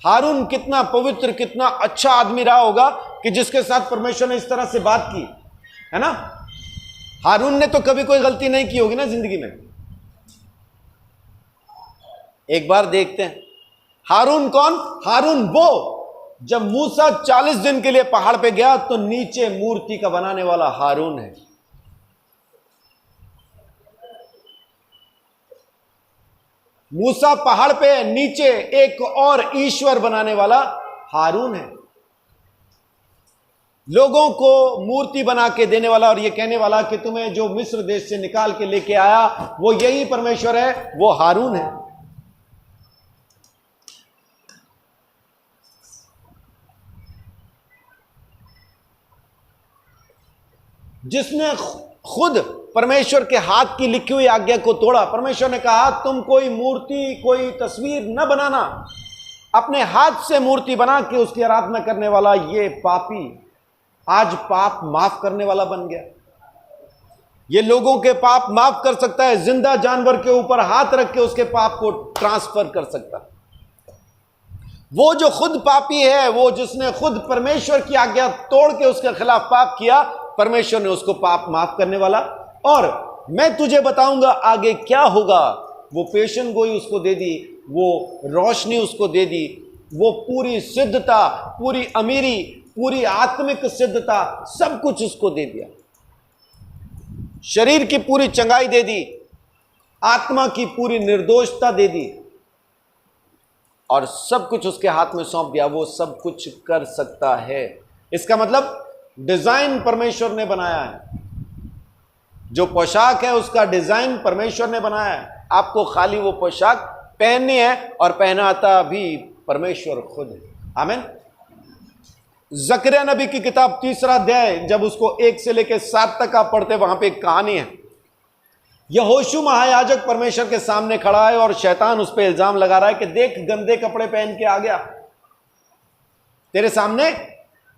हारून कितना पवित्र, कितना अच्छा आदमी रहा होगा कि जिसके साथ परमेश्वर ने इस तरह से बात की, है ना। हारून ने तो कभी कोई गलती नहीं की होगी ना जिंदगी में। एक बार देखते हैं हारून कौन? हारून वो जब मूसा 40 दिन के लिए पहाड़ पे गया तो नीचे मूर्ति का बनाने वाला हारून है। मूसा पहाड़ पे, नीचे एक और ईश्वर बनाने वाला हारून है। लोगों को मूर्ति बना के देने वाला और ये कहने वाला कि तुम्हें जो मिस्र देश से निकाल के लेके आया वो यही परमेश्वर है, वो हारून है। जिसने खुद परमेश्वर के हाथ की लिखी हुई आज्ञा को तोड़ा। परमेश्वर ने कहा तुम कोई मूर्ति, कोई तस्वीर न बनाना, अपने हाथ से मूर्ति बना के उसकी आराधना करने वाला ये पापी आज पाप माफ करने वाला बन गया। ये लोगों के पाप माफ कर सकता है, जिंदा जानवर के ऊपर हाथ रख के उसके पाप को ट्रांसफर कर सकता है। वो जो खुद पापी है, वो जिसने खुद परमेश्वर की आज्ञा तोड़ के उसके खिलाफ पाप किया, परमेश्वर ने उसको पाप माफ करने वाला। और मैं तुझे बताऊंगा आगे क्या होगा। वो पेशन गोई उसको दे दी, वो रोशनी उसको दे दी, वो पूरी सिद्धता, पूरी अमीरी, पूरी आत्मिक सिद्धता, सब कुछ उसको दे दिया। शरीर की पूरी चंगाई दे दी, आत्मा की पूरी निर्दोषता दे दी और सब कुछ उसके हाथ में सौंप दिया। वो सब कुछ कर सकता है। इसका मतलब डिजाइन परमेश्वर ने बनाया है। जो पोशाक है उसका डिजाइन परमेश्वर ने बनाया है। आपको खाली वो पोशाक पहननी है और पहनाता भी परमेश्वर खुद है। आमीन। जकरिया नबी की किताब 3 अध्याय, जब उसको 1 से लेकर 7 तक आप पढ़ते, वहां पे एक कहानी है। यहोशू महायाजक परमेश्वर के सामने खड़ा है और शैतान उस पर इल्जाम लगा रहा है कि देख गंदे कपड़े पहन के आ गया, तेरे सामने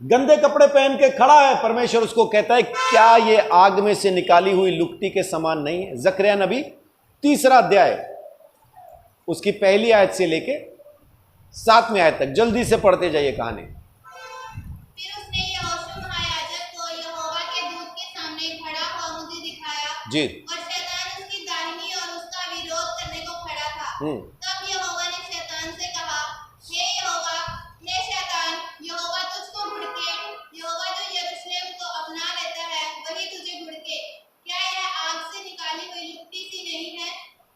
गंदे कपड़े पहन के खड़ा है। परमेश्वर उसको कहता है क्या ये आग में से निकाली हुई लुकटी के समान नहीं है। जकरिया नबी 3 अध्याय उसकी पहली आयत से लेके 7वीं आयत तक, जल्दी से पढ़ते जाइए कहानी। फिर उसने यहोशू महायाजक को यहोवा के दूत के सामने खड़ा हुआ मुझे दिखाया जी। और शैतान उसकी दाहिनी और उसका विरोध करने को खड़ा था। तब यहोवा ने शैतान से कहा, हे यहोवा, हे शैतान, यहोवा तुझको भुड़के, यहोवा जो यरूशलेम को अपना लेता है वही तुझे भुड़के। क्या यह आग से निकाली हुई लुकटी सी नहीं है?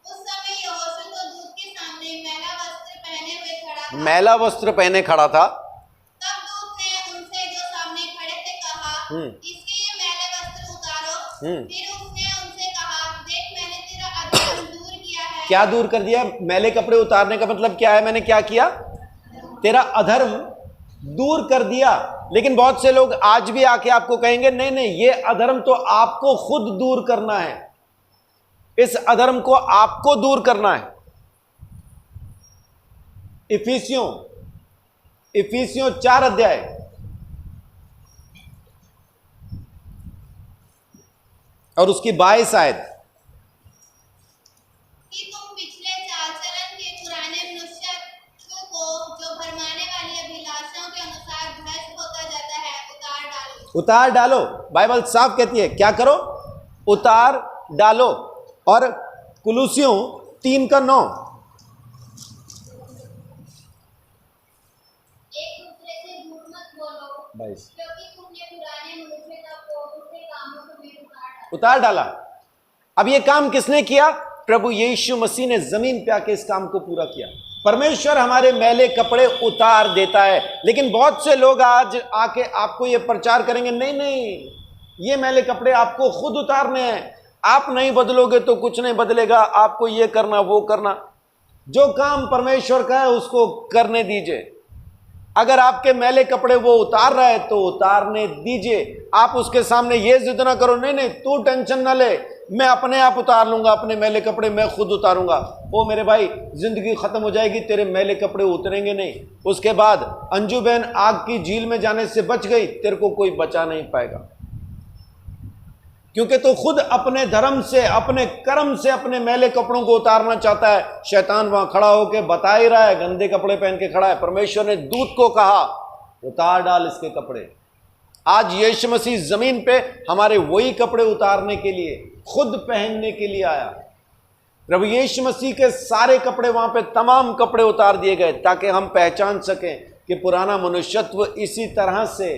उस समय यहोशू तो दूत के सामने मैला वस्त्र पहने हुए खड़ा था। मैला वस्त्र पहने खड़ा था। तब दूत ने उनसे जो सामने खड़े थे कहा, इसके ये मैले वस्त्र उतारो। फिर उसने उनसे कहा, देख मैंने तेरा अधर्म दूर किया है। क्या दूर कर दिया? मैले कपड़े उतारने का मतलब क्या है? मैंने क्या किया? तेरा अधर्म दूर कर दिया। लेकिन बहुत से लोग आज भी आके आपको कहेंगे नहीं नहीं, ये अधर्म तो आपको खुद दूर करना है, इस अधर्म को आपको दूर करना है। इफिसियों 4 अध्याय और उसकी 22 आयत। कि तुम पिछले चाल चलन के पुराने मनुष्यत्व को जो भरमाने वाली अभिलाषाओं के अनुसार भ्रष्ट होता जाता है उतार डालो। उतार डालो। बाइबल साफ कहती है क्या करो? उतार डालो। और कुलुसियों 3:9, एक दूसरे से झूठ मत बोलो, 22, क्योंकि तुमने पुराने मनुष्यत्व को उसके कामों को भी उतार डाला। अब ये काम किसने किया? प्रभु यीशु मसीह ने जमीन पे आके इस काम को पूरा किया। परमेश्वर हमारे मैले कपड़े उतार देता है। लेकिन बहुत से लोग आज आके आपको ये प्रचार करेंगे नहीं नहीं, ये मैले कपड़े आपको खुद उतारने हैं, आप नहीं बदलोगे तो कुछ नहीं बदलेगा, आपको ये करना वो करना। जो काम परमेश्वर का है उसको करने दीजिए। अगर आपके मैले कपड़े वो उतार रहा है तो उतारने दीजिए। आप उसके सामने ये जिद ना करो नहीं नहीं तू टेंशन ना ले, मैं अपने आप उतार लूंगा, अपने मैले कपड़े मैं खुद उतारूंगा। ओ मेरे भाई, जिंदगी खत्म हो जाएगी, तेरे मैले कपड़े उतरेंगे नहीं। उसके बाद अंजू बहन आग की झील में जाने से बच गई, तेरे को कोई बचा नहीं पाएगा, क्योंकि तू खुद अपने धर्म से, अपने कर्म से अपने मैले कपड़ों को उतारना चाहता है। शैतान वहां खड़ा होकर बता ही रहा है, गंदे कपड़े पहन के खड़ा है। परमेश्वर ने दूत को कहा उतार डाल इसके कपड़े। आज यीशु मसीह जमीन पे हमारे वही कपड़े उतारने के लिए, खुद पहनने के लिए आया। प्रभु यीशु मसीह के सारे कपड़े वहां पे, तमाम कपड़े उतार दिए गए ताकि हम पहचान सकें कि पुराना मनुष्यत्व इसी तरह से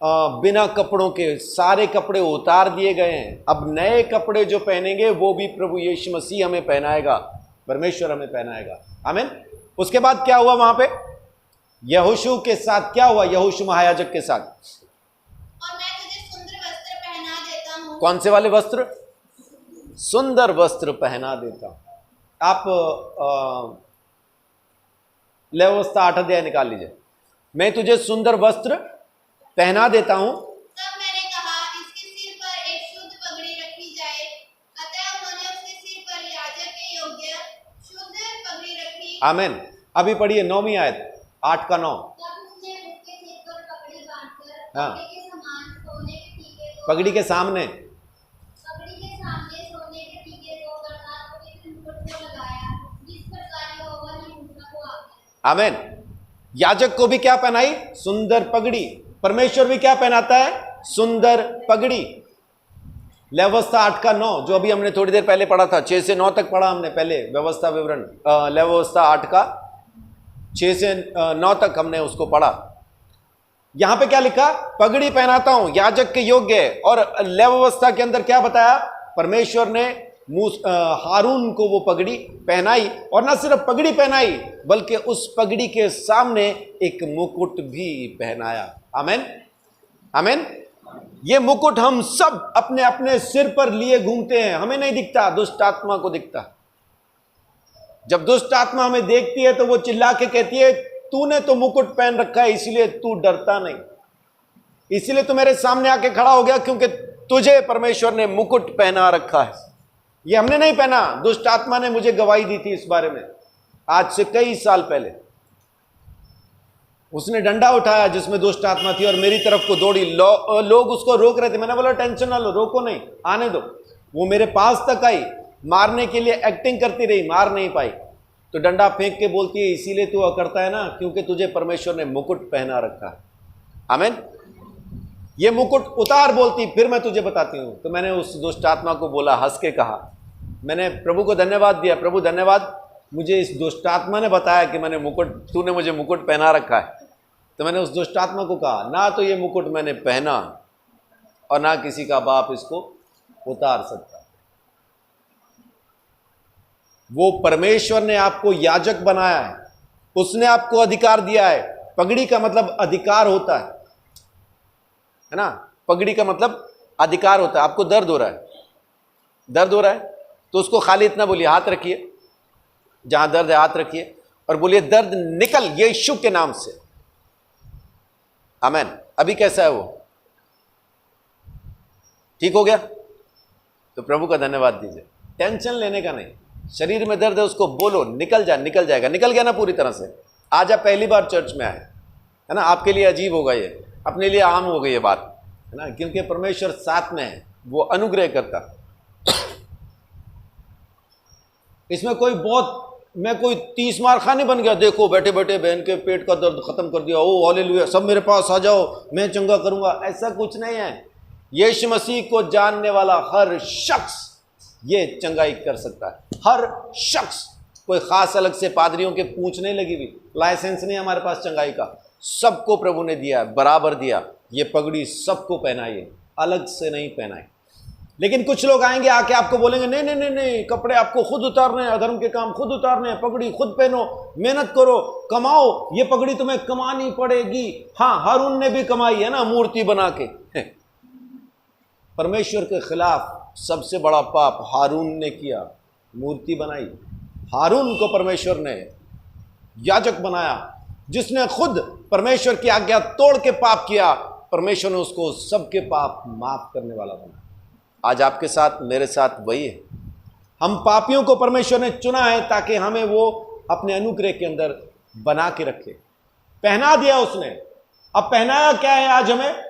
बिना कपड़ों के सारे कपड़े उतार दिए गए हैं। अब नए कपड़े जो पहनेंगे वो भी प्रभु यीशु मसीह हमें पहनाएगा, परमेश्वर हमें पहनाएगा। आमीन। उसके बाद क्या हुआ वहां पे? यहोशू के साथ क्या हुआ? यहोशू महायाजक के साथ कौन से वाले वस्त्र? सुंदर वस्त्र पहना देता हूं। आप लेव्यवस्था 8 अध्याय निकाल लीजिए। मैं तुझे सुंदर वस्त्र पहना देता हूं। तब मैंने कहा, इसके सिर पर एक शुद्ध पगड़ी रखी जाए। अतः उन्होंने उसके सिर पर याजक के योग्य शुद्ध पगड़ी रखी। आमीन। अभी पढ़िए 9वीं आयत, 8 का 9। तब उसने उसके सिर पर पगड़ी बांधकर हाँ। पगड़ी के समान सोने के टीके को पगड़ी के सामने सोने के टीके को अर्थात पवित्र मुकुट को लगाया, जिस प्रकार यहोवा ने मूसा को आज्ञा दी। आमीन। याजक को भी क्या पहनाई? सुंदर पगड़ी। परमेश्वर भी क्या पहनाता है? सुंदर पगड़ी। लेव्यवस्था 8 का 9, जो अभी हमने थोड़ी देर पहले पढ़ा था, 6 से 9 तक पढ़ा हमने पहले व्यवस्था विवरण। लेव्यवस्था 8 का 6 से 9 तक हमने उसको पढ़ा। यहां पे क्या लिखा? पगड़ी पहनाता हूं, याजक के योग्य है। और लेव्यवस्था के अंदर क्या बताया? परमेश्वर ने हारून को वो पगड़ी पहनाई, और न सिर्फ पगड़ी पहनाई बल्कि उस पगड़ी के सामने एक मुकुट भी पहनाया। आमीन, आमीन। ये मुकुट हम सब अपने अपने सिर पर लिए घूमते हैं, हमें नहीं दिखता, दुष्ट आत्मा को दिखता। जब दुष्ट आत्मा हमें देखती है तो वो चिल्ला के कहती है, तूने तो मुकुट पहन रखा है, इसलिए तू डरता नहीं, इसलिए तू मेरे सामने आके खड़ा हो गया, क्योंकि तुझे परमेश्वर ने मुकुट पहना रखा है। ये हमने नहीं पहना, दुष्ट आत्मा ने मुझे गवाही दी थी इस बारे में आज से कई साल पहले। उसने डंडा उठाया जिसमें दुष्ट आत्मा थी और मेरी तरफ को दौड़ी। लोग उसको रोक रहे थे, मैंने बोला टेंशन ना लो, रोको नहीं, आने दो। वो मेरे पास तक आई, मारने के लिए एक्टिंग करती रही, मार नहीं पाई, तो डंडा फेंक के बोलती है, इसीलिए तू करता है ना क्योंकि तुझे परमेश्वर ने मुकुट पहना रखा है। आमीन। ये मुकुट उतार, बोलती, फिर मैं तुझे बताती हूं। तो मैंने उस दुष्ट आत्मा को बोला, हंस के कहा, मैंने प्रभु को धन्यवाद दिया, प्रभु धन्यवाद, मुझे इस दुष्ट आत्मा ने बताया कि मैंने मुकुट, तूने मुझे मुकुट पहना रखा है। तो मैंने उस दुष्ट आत्मा को कहा, ना तो ये मुकुट मैंने पहना और ना किसी का बाप इसको उतार सकता। वो परमेश्वर ने आपको याजक बनाया है, उसने आपको अधिकार दिया है। पगड़ी का मतलब अधिकार होता है ना? पगड़ी का मतलब अधिकार होता है। आपको दर्द हो रहा है, दर्द हो रहा है तो उसको खाली इतना बोलिए, हाथ रखिए, जहां दर्द है हाथ रखिए और बोलिए, दर्द निकल यीशु के नाम से। आमीन। अभी कैसा है वो? ठीक हो गया? तो प्रभु का धन्यवाद दीजिए। टेंशन लेने का नहीं, शरीर में दर्द है उसको बोलो, निकल जा, निकल जाएगा। निकल गया ना पूरी तरह से? आज आप पहली बार चर्च में आए, है ना? आपके लिए अजीब होगा ये, अपने लिए आम हो गई ये बात, है ना? क्योंकि परमेश्वर साथ में है, वो अनुग्रह करता। इसमें कोई बहुत, मैं कोई 30 मार खाने बन गया, देखो बैठे बैठे बहन के पेट का दर्द खत्म कर दिया, ओ हालेलुया, सब मेरे पास आ जाओ, मैं चंगा करूंगा। ऐसा कुछ नहीं है। यीशु मसीह को जानने वाला हर शख्स ये चंगाई कर सकता है, हर शख्स। कोई खास अलग से पादरियों के पूंछ नहीं लगी हुई, लाइसेंस नहीं हमारे पास चंगाई का, सबको प्रभु ने दिया, बराबर दिया। ये पगड़ी सबको पहनाई, अलग से नहीं पहनाई। लेकिन कुछ लोग आएंगे, आके आपको बोलेंगे, नहीं नहीं नहीं नहीं, कपड़े आपको खुद उतारने हैं, अधर्म के काम खुद उतारने हैं, पगड़ी खुद पहनो, मेहनत करो, कमाओ, ये पगड़ी तुम्हें कमानी पड़ेगी। हाँ, हारून ने भी कमाई है ना, मूर्ति बना के। परमेश्वर के खिलाफ सबसे बड़ा पाप हारून ने किया, मूर्ति बनाई। हारून को परमेश्वर ने याजक बनाया, जिसने खुद परमेश्वर की आज्ञा तोड़ के पाप किया, परमेश्वर ने उसको सबके पाप माफ करने वाला बनाया। आज आपके साथ, मेरे साथ वही है। हम पापियों को परमेश्वर ने चुना है ताकि हमें वो अपने अनुग्रह के अंदर बना के रखे। पहना दिया उसने। अब पहनाया क्या है आज हमें?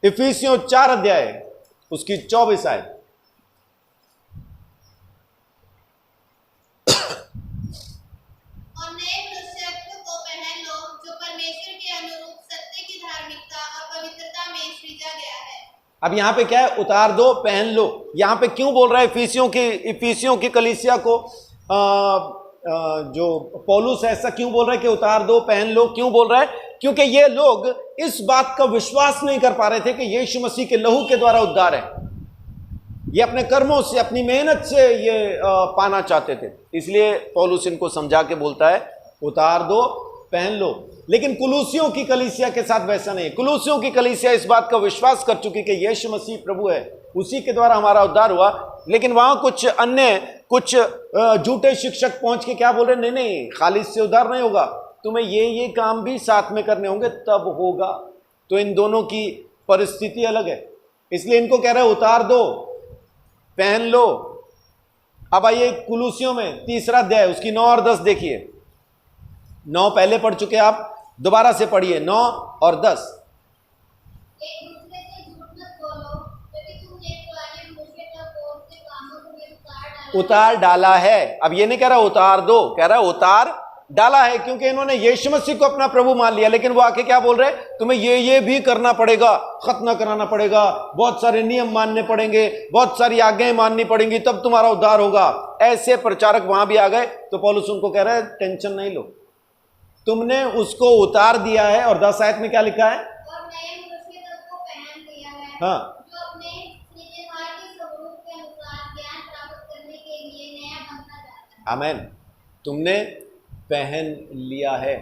इफिसियों 4 अध्याय उसकी 24 आयत। और नए मनुष्यत्व को पहन लो, जो परमेश्वर के अनुरूप सत्य की धार्मिकता और पवित्रता में सृजा गया है। अब यहां पे क्या है? उतार दो, पहन लो। यहां पे क्यों बोल रहा है इफिसियों की कलीसिया को? जो पौलुस है, ऐसा क्यों बोल रहा है कि उतार दो, पहन लो? क्यों बोल रहा है? क्योंकि ये लोग इस बात का विश्वास नहीं कर पा रहे थे कि यीशु मसीह के लहू के द्वारा उद्धार है। ये अपने कर्मों से, अपनी मेहनत से ये पाना चाहते थे। इसलिए पौलुस इनको समझा के बोलता है, उतार दो, पहन लो। लेकिन कुलूसियों की कलीसिया के साथ वैसा नहीं। कुलूसियों की कलीसिया इस बात का विश्वास कर चुकी कि यीशु मसीह प्रभु है, उसी के द्वारा हमारा उद्धार हुआ। लेकिन वहां कुछ झूठे शिक्षक पहुंच के क्या बोल रहे, नहीं नहीं, खाली इससे उद्धार नहीं होगा, तुम्हें ये काम भी साथ में करने होंगे तब होगा। तो इन दोनों की परिस्थिति अलग है, इसलिए इनको कह रहे उतार दो, पहन लो। अब आइए कुलूसियों में 3 अध्याय उसकी 9 और 10 देखिए। 9 पहले पढ़ चुके आप, दोबारा से पढ़िए 9 और 10। एक दूसरे से झूठ मत बोलो, क्योंकि तुमने पुराने मनुष्य का बहुत से कामों को में उतार डाला है। अब ये नहीं कह रहा उतार दो, कह रहा उतार डाला है, क्योंकि इन्होंने यीशु मसीह को अपना प्रभु मान लिया। लेकिन वो आके क्या बोल रहे, तुम्हें ये भी करना पड़ेगा, खतना कराना पड़ेगा, बहुत सारे नियम मानने पड़ेंगे, बहुत सारी आज्ञाएं माननी पड़ेंगी, तब तुम्हारा उद्धार होगा। ऐसे प्रचारक वहां भी आ गए। तो पौलुस उनको कह रहा है टेंशन नहीं लो, तुमने उसको उतार दिया है। और 10 आयत में क्या लिखा है, और नए मनुष्य को पहन लिया है, हाँ, जो अपने सृजनहार के स्वरूप के अनुसार ज्ञान प्राप्त करने के लिए नया बनता जाता है। आमेन। तुमने पहन लिया है,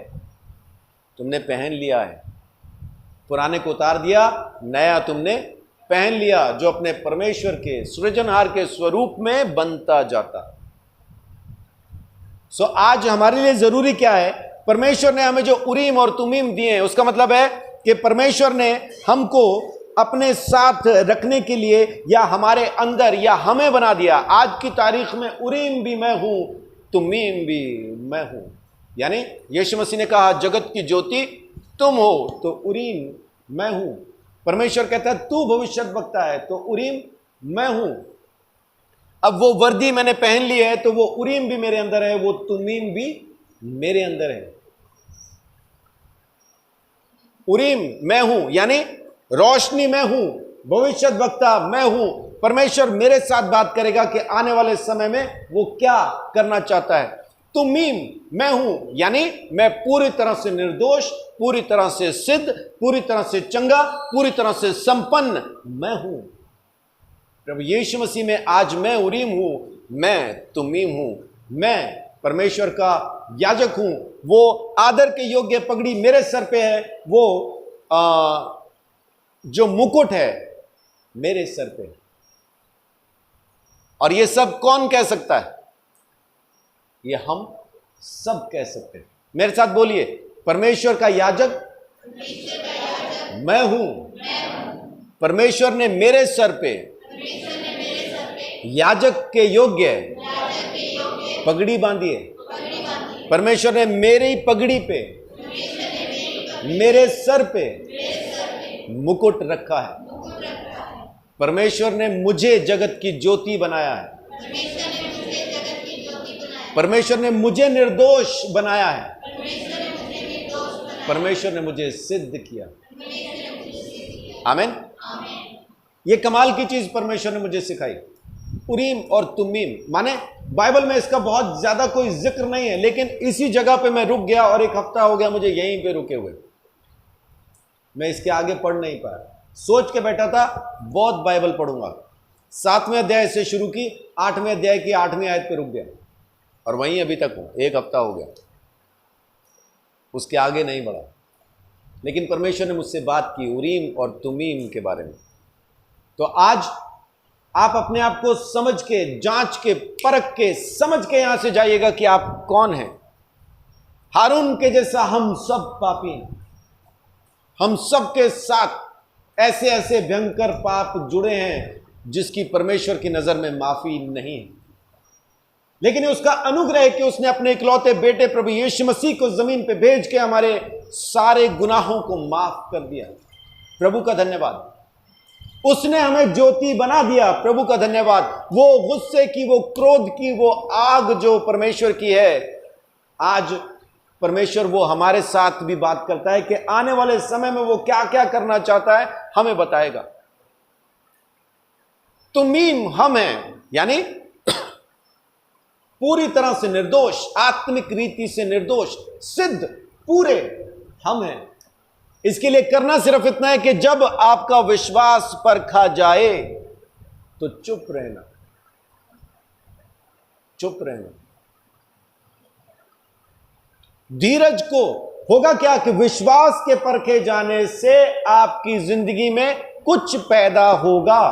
तुमने पहन लिया है। पुराने को उतार दिया, नया तुमने पहन लिया, जो अपने परमेश्वर के सृजनहार के स्वरूप में बनता जाता। सो आज हमारे लिए जरूरी क्या है, परमेश्वर ने हमें जो उरीम और तुमीम दिए हैं, उसका मतलब है कि परमेश्वर ने हमको अपने साथ रखने के लिए या हमारे अंदर या हमें बना दिया। आज की तारीख में उरीम भी मैं हूं, तुमीम भी मैं हूं। यानी यीशु मसीह ने कहा जगत की ज्योति तुम हो, तो उरीम मैं हूं। परमेश्वर कहता है तू भविष्यद्वक्ता है, तो उरीम मैं हूं। अब वो वर्दी मैंने पहन ली है, तो वो उरीम भी मेरे अंदर है, वो तुमीम भी मेरे अंदर है। उरीम मैं हूं, यानी रोशनी मैं हूं, भविष्यद्वक्ता मैं हूं। परमेश्वर मेरे साथ बात करेगा कि आने वाले समय में वो क्या करना चाहता है। तुमीम मैं हूं, यानी मैं पूरी तरह से निर्दोष, पूरी तरह से सिद्ध, पूरी तरह से चंगा, पूरी तरह से संपन्न मैं हूं। प्रभु यीशु मसीह में आज मैं उरीम हूं, मैं तुमीम हूं, मैं परमेश्वर का याजक हूं। वो आदर के योग्य पगड़ी मेरे सर पे है, वो जो मुकुट है मेरे सर पे। और ये सब कौन कह सकता है, ये हम सब कह सकते हैं। मेरे साथ बोलिए, परमेश्वर का याजक मैं हूं। परमेश्वर ने मेरे सर पे याजक के योग्य पगड़ी बांधी है। परमेश्वर ने मेरी पगड़ी पे, मेरे सर पे मुकुट रखा है। परमेश्वर ने मुझे जगत की ज्योति बनाया है। परमेश्वर ने मुझे निर्दोष बनाया है। परमेश्वर ने मुझे सिद्ध किया। आमीन। ये कमाल की चीज परमेश्वर ने मुझे सिखाई, उरीम और तुमीम। माने बाइबल में इसका बहुत ज्यादा कोई जिक्र नहीं है, लेकिन इसी जगह पे मैं रुक गया और 1 हफ्ता हो गया मुझे यहीं पे रुके हुए। मैं इसके आगे पढ़ नहीं पाया। सोच के बैठा था बहुत बाइबल पढ़ूंगा। 7वें अध्याय से शुरू की, 8वें अध्याय की 8वीं आयत पे रुक गया और वहीं अभी तक हूं। 1 हफ्ता हो गया, उसके आगे नहीं बढ़ा। लेकिन परमेश्वर ने मुझसे बात की उरीम और तुमीम के बारे में। तो आज आप अपने आप को समझ के, जांच के, परख के, समझ के यहां से जाइएगा कि आप कौन हैं। हारून के जैसा हम सब पापी हैं। हम सब के साथ ऐसे ऐसे भयंकर पाप जुड़े हैं जिसकी परमेश्वर की नजर में माफी नहीं है। लेकिन उसका अनुग्रह है कि उसने अपने इकलौते बेटे प्रभु यीशु मसीह को जमीन पे भेज के हमारे सारे गुनाहों को माफ कर दिया। प्रभु का धन्यवाद। उसने हमें ज्योति बना दिया। प्रभु का धन्यवाद। वो गुस्से की, वो क्रोध की, वो आग जो परमेश्वर की है, आज परमेश्वर वो हमारे साथ भी बात करता है कि आने वाले समय में वो क्या क्या करना चाहता है, हमें बताएगा। तुमीम हम हैं, यानी पूरी तरह से निर्दोष, आत्मिक रीति से निर्दोष, सिद्ध, पूरे हम हैं। इसके लिए करना सिर्फ इतना है कि जब आपका विश्वास परखा जाए तो चुप रहना, चुप रहना। धीरज को होगा क्या कि विश्वास के परखे जाने से आपकी जिंदगी में कुछ पैदा होगा।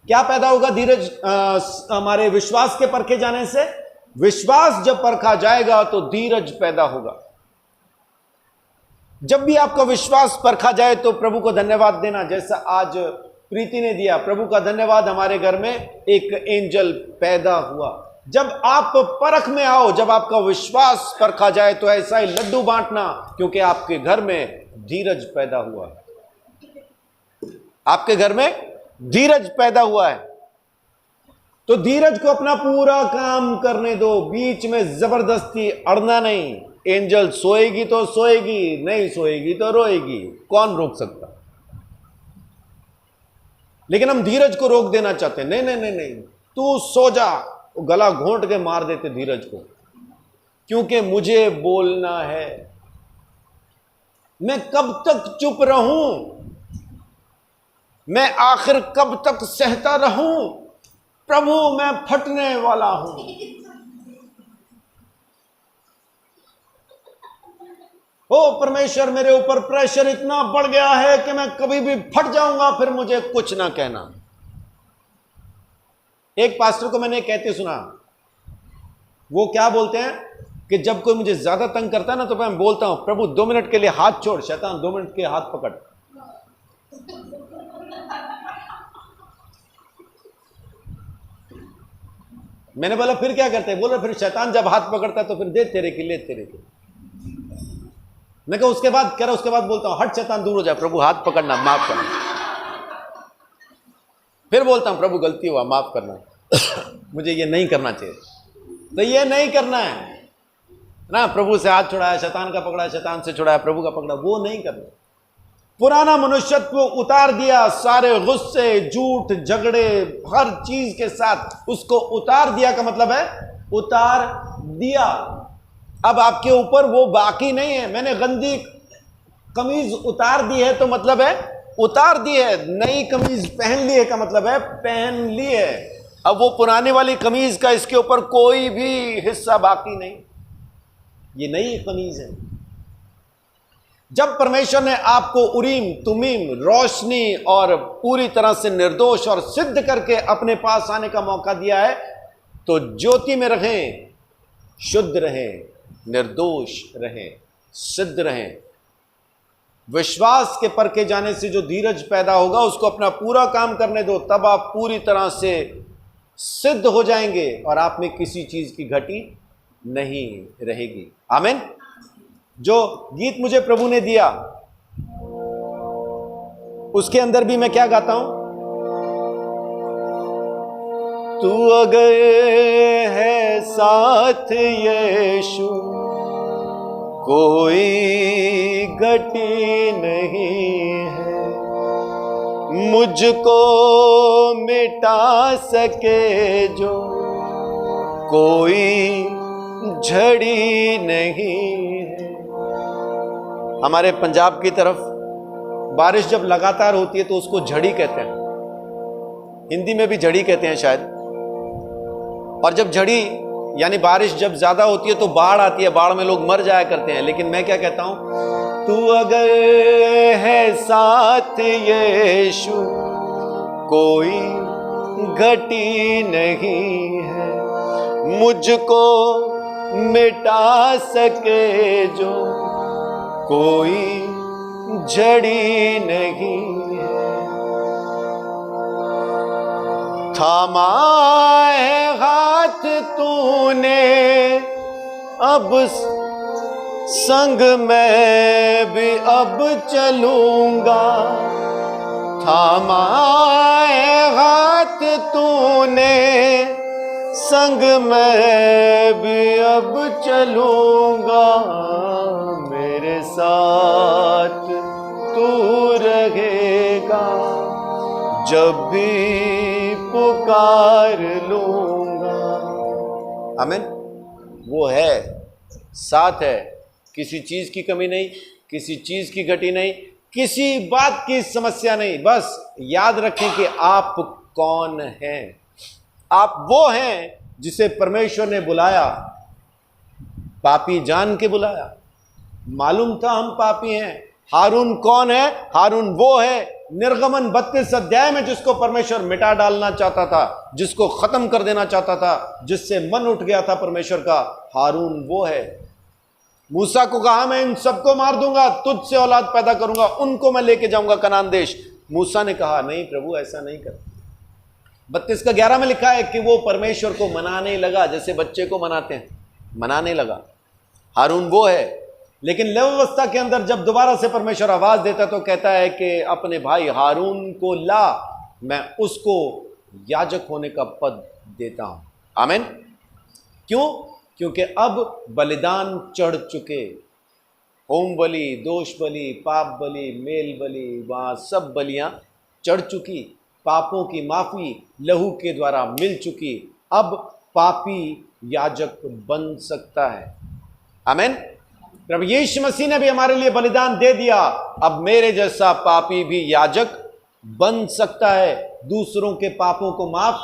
क्या पैदा होगा धीरज हमारे विश्वास के परखे जाने से? विश्वास जब परखा जाएगा तो धीरज पैदा होगा। जब भी आपका विश्वास परखा जाए तो प्रभु को धन्यवाद देना, जैसा आज प्रीति ने दिया। प्रभु का धन्यवाद, हमारे घर में एक एंजल पैदा हुआ। जब आप परख में आओ, जब आपका विश्वास परखा जाए तो ऐसा ही लड्डू बांटना, क्योंकि आपके घर में धीरज पैदा हुआ है। आपके घर में धीरज पैदा हुआ है तो धीरज को अपना पूरा काम करने दो, बीच में जबरदस्ती अड़ना नहीं। एंजल सोएगी तो सोएगी, नहीं सोएगी तो रोएगी, कौन रोक सकता? लेकिन हम धीरज को रोक देना चाहते हैं। नहीं नहीं नहीं नहीं, तू सो जा। गला घोंट के मार देते धीरज को, क्योंकि मुझे बोलना है। मैं कब तक चुप रहूं? मैं आखिर कब तक सहता रहूं? प्रभु, मैं फटने वाला हूं। ओ परमेश्वर, मेरे ऊपर प्रेशर इतना बढ़ गया है कि मैं कभी भी फट जाऊंगा, फिर मुझे कुछ ना कहना। एक पास्टर को मैंने कहते सुना, वो क्या बोलते हैं कि जब कोई मुझे ज्यादा तंग करता है ना, तो मैं बोलता हूं, प्रभु 2 मिनट के लिए हाथ छोड़, शैतान 2 मिनट के हाथ पकड़। मैंने बोला फिर क्या करते हैं? बोला फिर शैतान जब हाथ पकड़ता है तो फिर दे तेरे की, ले तेरे की। मैं कहा उसके बाद, कह रहा उसके बाद बोलता हूं, हट शैतान दूर हो जाए, प्रभु हाथ पकड़ना, माफ करना। फिर बोलता हूं, प्रभु गलती हुआ, माफ करना, मुझे ये नहीं करना चाहिए। तो ये नहीं करना है ना, प्रभु से हाथ छुड़ाया, शैतान का पकड़ा, शैतान से छुड़ाया, प्रभु का पकड़ा, वो नहीं करना। पुराना मनुष्यत्व उतार दिया, सारे गुस्से, झूठ, झगड़े, हर चीज के साथ उसको उतार दिया का मतलब है उतार दिया। अब आपके ऊपर वो बाकी नहीं है। मैंने गंदी कमीज उतार दी है तो मतलब है उतार दी है, नई कमीज पहन ली है का मतलब है पहन ली है। अब वो पुराने वाली कमीज का इसके ऊपर कोई भी हिस्सा बाकी नहीं, ये नई कमीज है। जब परमेश्वर ने आपको उरीम तुमीम, रोशनी और पूरी तरह से निर्दोष और सिद्ध करके अपने पास आने का मौका दिया है, तो ज्योति में रहें, शुद्ध रहें, निर्दोष रहें, सिद्ध रहें। विश्वास के परखे जाने से जो धीरज पैदा होगा उसको अपना पूरा काम करने दो, तब आप पूरी तरह से सिद्ध हो जाएंगे और आप में किसी चीज की घटी नहीं रहेगी। आमीन। जो गीत मुझे प्रभु ने दिया उसके अंदर भी मैं क्या गाता हूं? तू अगर है साथ यीशु, कोई घटी नहीं है, मुझको मिटा सके जो कोई झड़ी नहीं है। हमारे पंजाब की तरफ बारिश जब लगातार होती है तो उसको झड़ी कहते हैं, हिंदी में भी झड़ी कहते हैं शायद। और जब झड़ी यानी बारिश जब ज्यादा होती है तो बाढ़ आती है, बाढ़ में लोग मर जाया करते हैं। लेकिन मैं क्या कहता हूं, तू अगर है साथ यीशु, कोई घटी नहीं है, मुझको मिटा सके जो कोई झड़ी नहीं है। थामा है हाथ तूने, अब संग मैं भी अब चलूंगा। थामा है हाथ तूने, संग मैं भी अब चलूंगा। मेरे साथ तू रहेगा, जब भी पुकार लूंगा। आमीन। वो है, साथ है, किसी चीज की कमी नहीं, किसी चीज की घटी नहीं, किसी बात की समस्या नहीं। बस याद रखें कि आप कौन हैं। आप वो हैं जिसे परमेश्वर ने बुलाया, पापी जान के बुलाया। मालूम था हम पापी हैं। हारून कौन है? हारून वो है निर्गमन 32 अध्याय में जिसको परमेश्वर मिटा डालना चाहता था, जिसको खत्म कर देना चाहता था, जिससे मन उठ गया था परमेश्वर का, हारून वो है। मूसा को कहा मैं इन सबको मार दूंगा, तुझसे औलाद पैदा करूंगा, उनको मैं लेके जाऊंगा कनान देश। मूसा ने कहा नहीं प्रभु, ऐसा नहीं कर। 32:11 में लिखा है कि वो परमेश्वर को मनाने लगा, जैसे बच्चे को मनाते हैं, मनाने लगा। हारून वो है। लेकिन लेवावस्था के अंदर जब दोबारा से परमेश्वर आवाज देता तो कहता है कि अपने भाई हारून को ला, मैं उसको याजक होने का पद देता हूं। आमीन। क्यों? क्योंकि अब बलिदान चढ़ चुके, होम बलि, दोष बलि, पाप बलि, मेल बलि, वहां सब बलियां चढ़ चुकी, पापों की माफी लहू के द्वारा मिल चुकी। अब पापी याजक बन सकता है। आमीन। प्रभु यीशु मसीह ने भी हमारे लिए बलिदान दे दिया। अब मेरे जैसा पापी भी याजक बन सकता है, दूसरों के पापों को माफ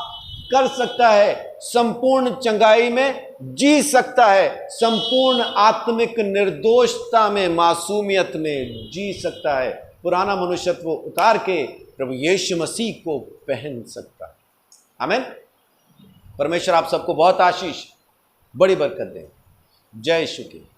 कर सकता है, संपूर्ण चंगाई में जी सकता है, संपूर्ण आत्मिक निर्दोषता में, मासूमियत में जी सकता है, पुराना मनुष्यत्व उतार के प्रभु यीशु मसीह को पहन सकता है। आमीन। परमेश्वर आप सबको बहुत आशीष, बड़ी बरकत दे। जय यीशु की।